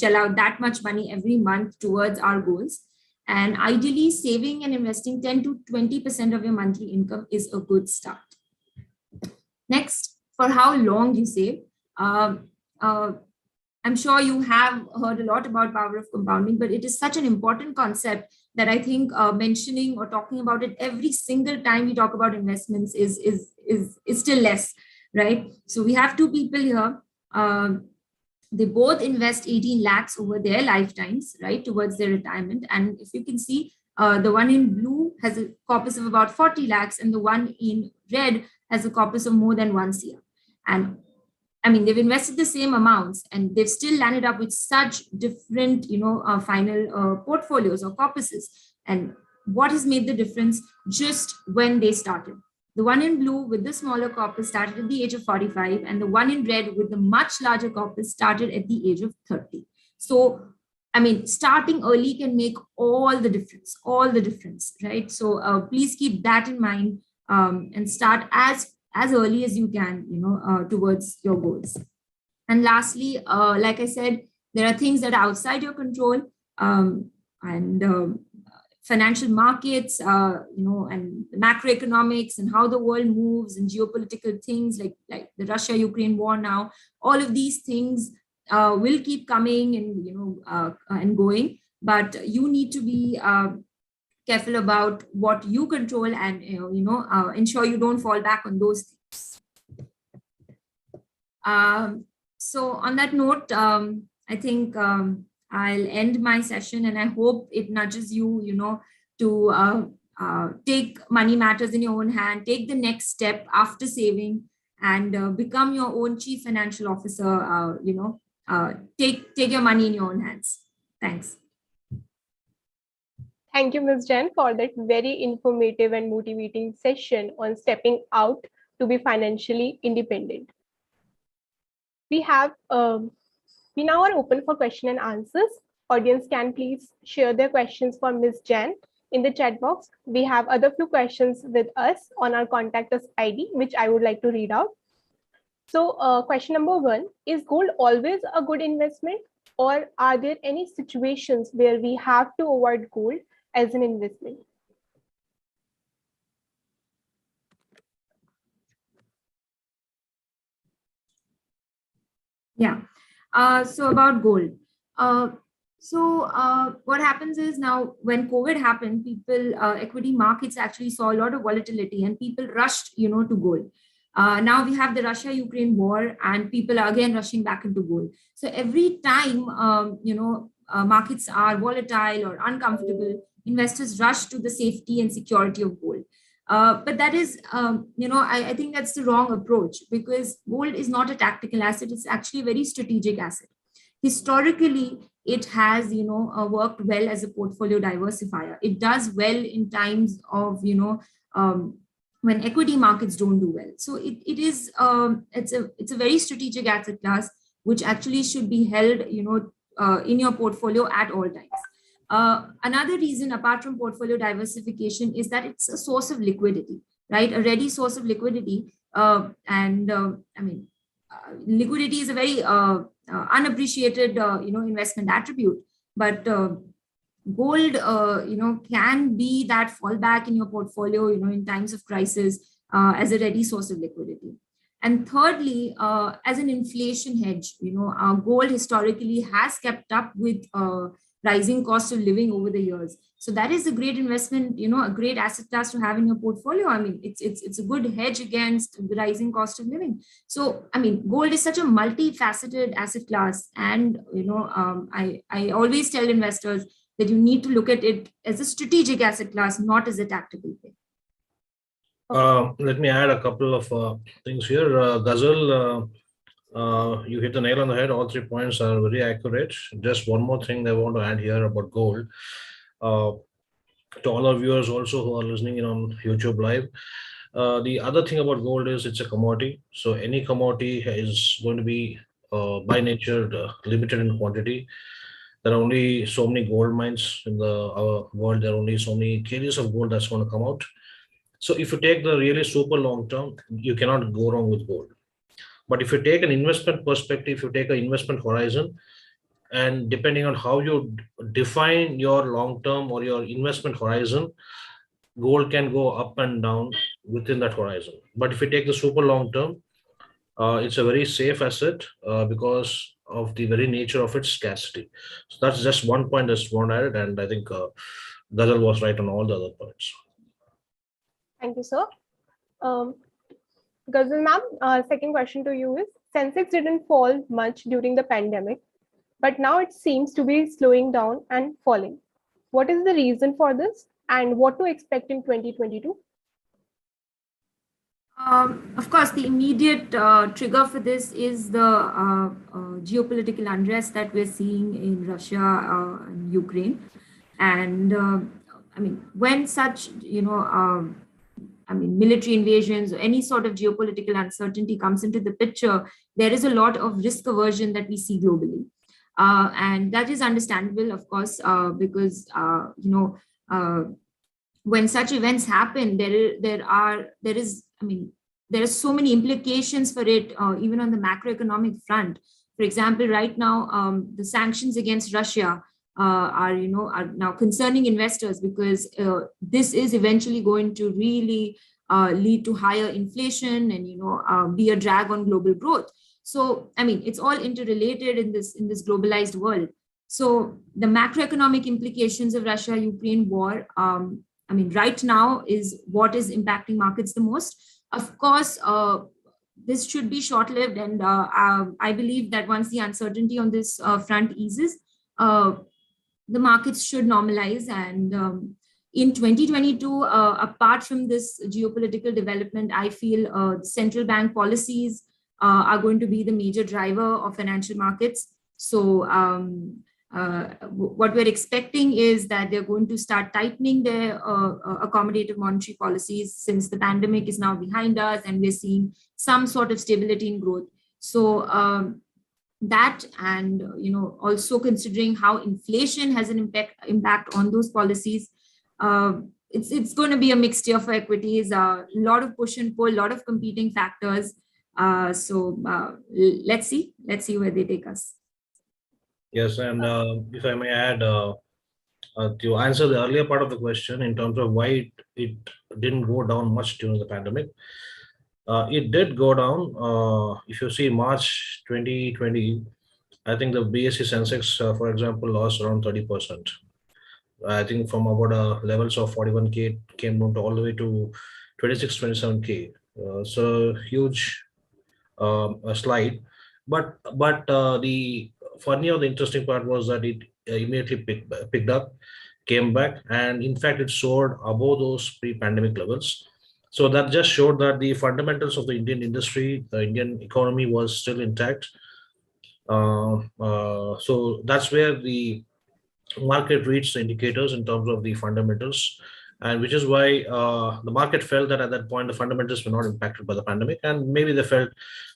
shell out that much money every month towards our goals. And ideally, saving and investing 10 to 20% of your monthly income is a good start. Next, for how long you save. I'm sure you have heard a lot about power of compounding, but it is such an important concept that I think mentioning or talking about it every single time we talk about investments is still less, right? So we have two people here. They both invest 18 lakhs over their lifetimes, right, towards their retirement. And if you can see, the one in blue has a corpus of about 40 lakhs and the one in red has a corpus of more than 1 crore. And they've invested the same amounts and they've still landed up with such different, final portfolios or corpuses. And what has made the difference? Just when they started. The one in blue with the smaller corpus started at the age of 45, and the one in red with the much larger corpus started at the age of 30. So, starting early can make all the difference, right? So please keep that in mind and start as early as you can, towards your goals. And lastly, like I said, there are things that are outside your control, and financial markets, and macroeconomics and how the world moves and geopolitical things like the Russia-Ukraine war now. All of these things will keep coming and, and going, but you need to be careful about what you control and, ensure you don't fall back on those things. So on that note, I think I'll end my session, and I hope it nudges you, to take money matters in your own hand, take the next step after saving, and become your own chief financial officer. Take your money in your own hands. Thanks. Thank you, Ms. Jen, for that very informative and motivating session on stepping out to be financially independent. We now are open for question and answers. Audience can please share their questions for Ms. Jan in the chat box. We have other few questions with us on our contact us ID, which I would like to read out. So question number 1, is gold always a good investment, or are there any situations where we have to avoid gold as an investment? Yeah. So about gold. What happens is, now when COVID happened, people, equity markets actually saw a lot of volatility, and people rushed, to gold. Now we have the Russia-Ukraine war, and people are again rushing back into gold. So every time, markets are volatile or uncomfortable, investors rush to the safety and security of gold. But that is, I think that's the wrong approach, because gold is not a tactical asset. It's actually a very strategic asset. Historically, it has, worked well as a portfolio diversifier. It does well in times of, when equity markets don't do well. So it's a very strategic asset class, which actually should be held, in your portfolio at all times. Another reason, apart from portfolio diversification, is that it's a source of liquidity, right? A ready source of liquidity. Liquidity is a very unappreciated, investment attribute. But gold, can be that fallback in your portfolio, in times of crisis, as a ready source of liquidity. And thirdly, as an inflation hedge, gold historically has kept up with rising cost of living over the years. So that is a great investment, a great asset class to have in your portfolio. I mean, it's a good hedge against the rising cost of living. So, I mean, gold is such a multifaceted asset class. And, I always tell investors that you need to look at it as a strategic asset class, not as a tactical thing. Let me add a couple of things here. Ghazal, you hit the nail on the head. All 3 points are very accurate. Just one more thing I want to add here about gold. To all our viewers also who are listening in on YouTube Live, the other thing about gold is it's a commodity. So any commodity is going to be by nature limited in quantity. There are only so many gold mines in our world. There are only so many carriers of gold that's going to come out. So if you take the really super long term, you cannot go wrong with gold. But if you take an investment perspective, if you take an investment horizon, and depending on how you define your long term or your investment horizon, gold can go up and down within that horizon. But if you take the super long term, it's a very safe asset because of the very nature of its scarcity. So that's just one point that's one added, and I think Ghazal was right on all the other points. Thank you, sir. Ghazal ma'am, second question to you is, Sensex didn't fall much during the pandemic, but now it seems to be slowing down and falling. What is the reason for this, and what to expect in 2022? Of course, the immediate trigger for this is the geopolitical unrest that we're seeing in Russia and Ukraine. And I mean, when such, military invasions or any sort of geopolitical uncertainty comes into the picture, there is a lot of risk aversion that we see globally. And that is understandable, of course, because, when such events happen, there are so many implications for it, even on the macroeconomic front. For example, right now, the sanctions against Russia are now concerning investors, because this is eventually going to really lead to higher inflation and be a drag on global growth. So, I mean, it's all interrelated in this globalized world. So the macroeconomic implications of Russia-Ukraine war, right now is what is impacting markets the most. Of course, this should be short-lived, and I believe that once the uncertainty on this front eases, the markets should normalize. And in 2022, apart from this geopolitical development, I feel central bank policies are going to be the major driver of financial markets. So what we're expecting is that they're going to start tightening their accommodative monetary policies, since the pandemic is now behind us and we're seeing some sort of stability in growth. So that, and also considering how inflation has an impact on those policies, it's going to be a mixed year for equities. A lot of push and pull, a lot of competing factors. So let's see where they take us. Yes, and if I may add, to answer the earlier part of the question in terms of why it didn't go down much during the pandemic, it did go down. If you see March 2020, I think the BSE Sensex, for example, lost around 30%. I think from about levels of 41K came down to all the way to 26, 27K. So huge slide. But the funny or the interesting part was that it immediately picked up, came back, and in fact it soared above those pre-pandemic levels. So that just showed that the fundamentals of the Indian industry, the Indian economy, was still intact. So that's where the market reached the indicators in terms of the fundamentals, and which is why the market felt that at that point the fundamentals were not impacted by the pandemic, and maybe the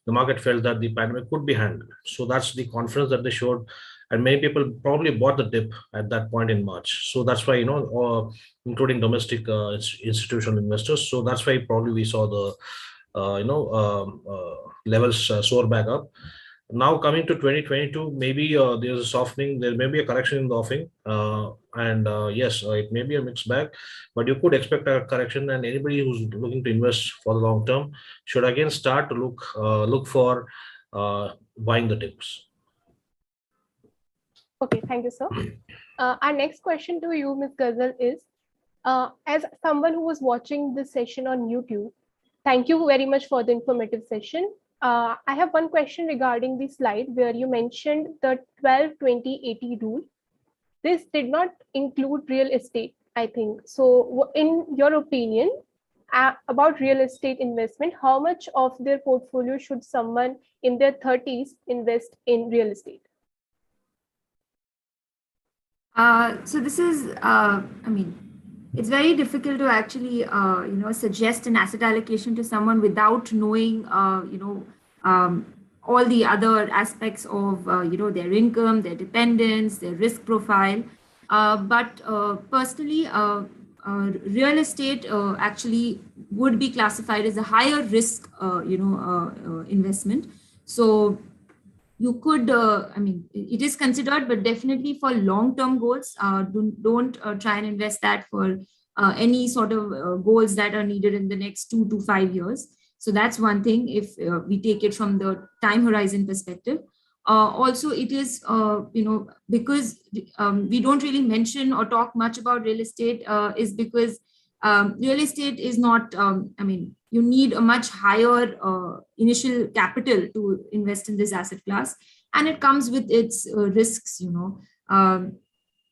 market felt that the pandemic could be handled. So that's the confidence that they showed, and many people probably bought the dip at that point in March. So that's why, including domestic institutional investors. So that's why probably we saw the levels soar back up. Now coming to 2022, maybe there's a softening, there may be a correction in the offing, and yes, it may be a mixed bag, but you could expect a correction, and anybody who's looking to invest for the long term should again start to look for buying the dips. Okay, thank you, sir. Our next question to you, Ms. Ghazal, is as someone who was watching this session on YouTube, thank you very much for the informative session. I have one question regarding the slide where you mentioned the 12-20-80 rule. This did not include real estate, I think. So in your opinion, about real estate investment, how much of their portfolio should someone in their 30s invest in real estate? So this is, it's very difficult to actually, suggest an asset allocation to someone without knowing, all the other aspects of, their income, their dependence, their risk profile. But personally, real estate actually would be classified as a higher risk, investment. So you could, it is considered, but definitely for long-term goals, don't try and invest that for any sort of goals that are needed in the next 2 to 5 years. So that's one thing if we take it from the time horizon perspective. Also, it is, because we don't really mention or talk much about real estate is because real estate is not, you need a much higher initial capital to invest in this asset class, and it comes with its risks.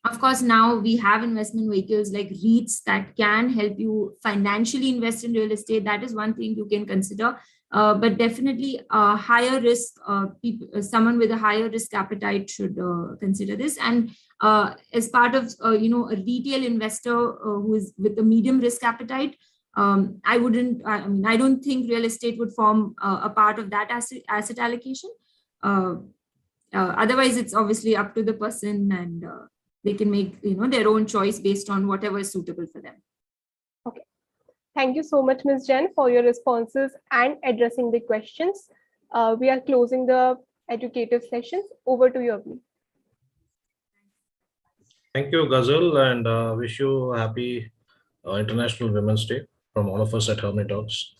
Of course, now we have investment vehicles like REITs that can help you financially invest in real estate. That is one thing you can consider. But definitely higher risk, someone with a higher risk appetite should consider this. And as part of, a retail investor who is with a medium risk appetite, I don't think real estate would form a part of that asset allocation. Otherwise, it's obviously up to the person, and they can make their own choice based on whatever is suitable for them. Okay. Thank you so much, Ms. Jen, for your responses and addressing the questions. We are closing the educative sessions. Over to you, Avni. Thank you, Ghazal, and wish you a happy International Women's Day from all of us at HerMoneyTalks.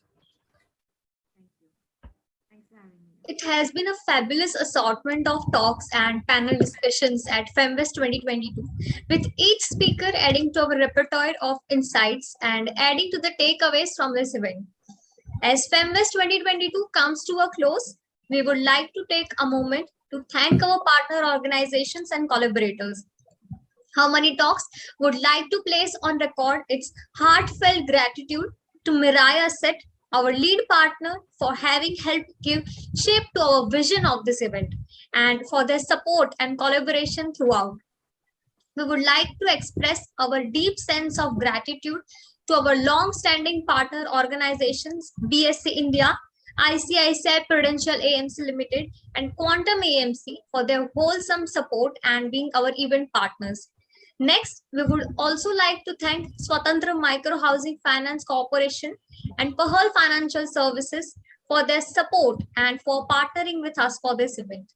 It has been a fabulous assortment of talks and panel discussions at Femvest 2022, with each speaker adding to our repertoire of insights and adding to the takeaways from this event. As Femvest 2022 comes to a close, we would like to take a moment to thank our partner organizations and collaborators. HerMoneyTalks would like to place on record its heartfelt gratitude to Mirae Asset, our lead partner, for having helped give shape to our vision of this event and for their support and collaboration throughout. We would like to express our deep sense of gratitude to our long-standing partner organizations, BSC India, ICICI Prudential AMC Limited, and Quantum AMC for their wholesome support and being our event partners. Next, we would also like to thank Swatantra Micro Housing Finance Corporation and Pahal Financial Services for their support and for partnering with us for this event.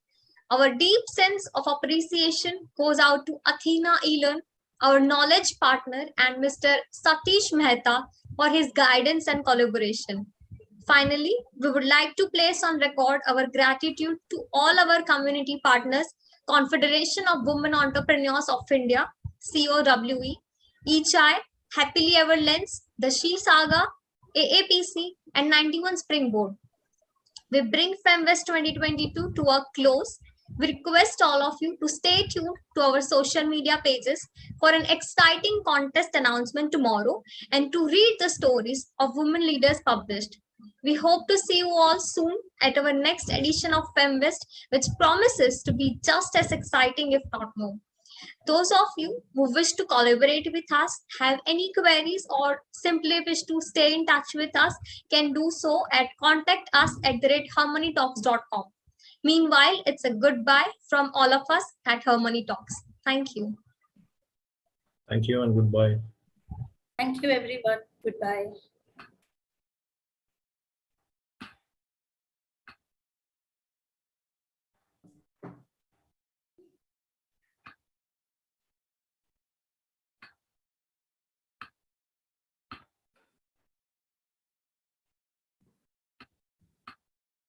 Our deep sense of appreciation goes out to Athena Elon, our knowledge partner, and Mr. Satish Mehta for his guidance and collaboration. Finally, we would like to place on record our gratitude to all our community partners, Confederation of Women Entrepreneurs of India, COWE, ECHI, Happily Ever Lens, the She Saga, AAPC, and 91 Springboard. We bring Femvest 2022 to a close. We request all of you to stay tuned to our social media pages for an exciting contest announcement tomorrow and to read the stories of women leaders published. We hope to see you all soon at our next edition of Femvest, which promises to be just as exciting, if not more. Those of you who wish to collaborate with us, have any queries, or simply wish to stay in touch with us can do so at contact@hermoneytalks.com. Meanwhile, it's a goodbye from all of us at HerMoneyTalks. Thank you. Thank you and goodbye. Thank you, everyone. Goodbye.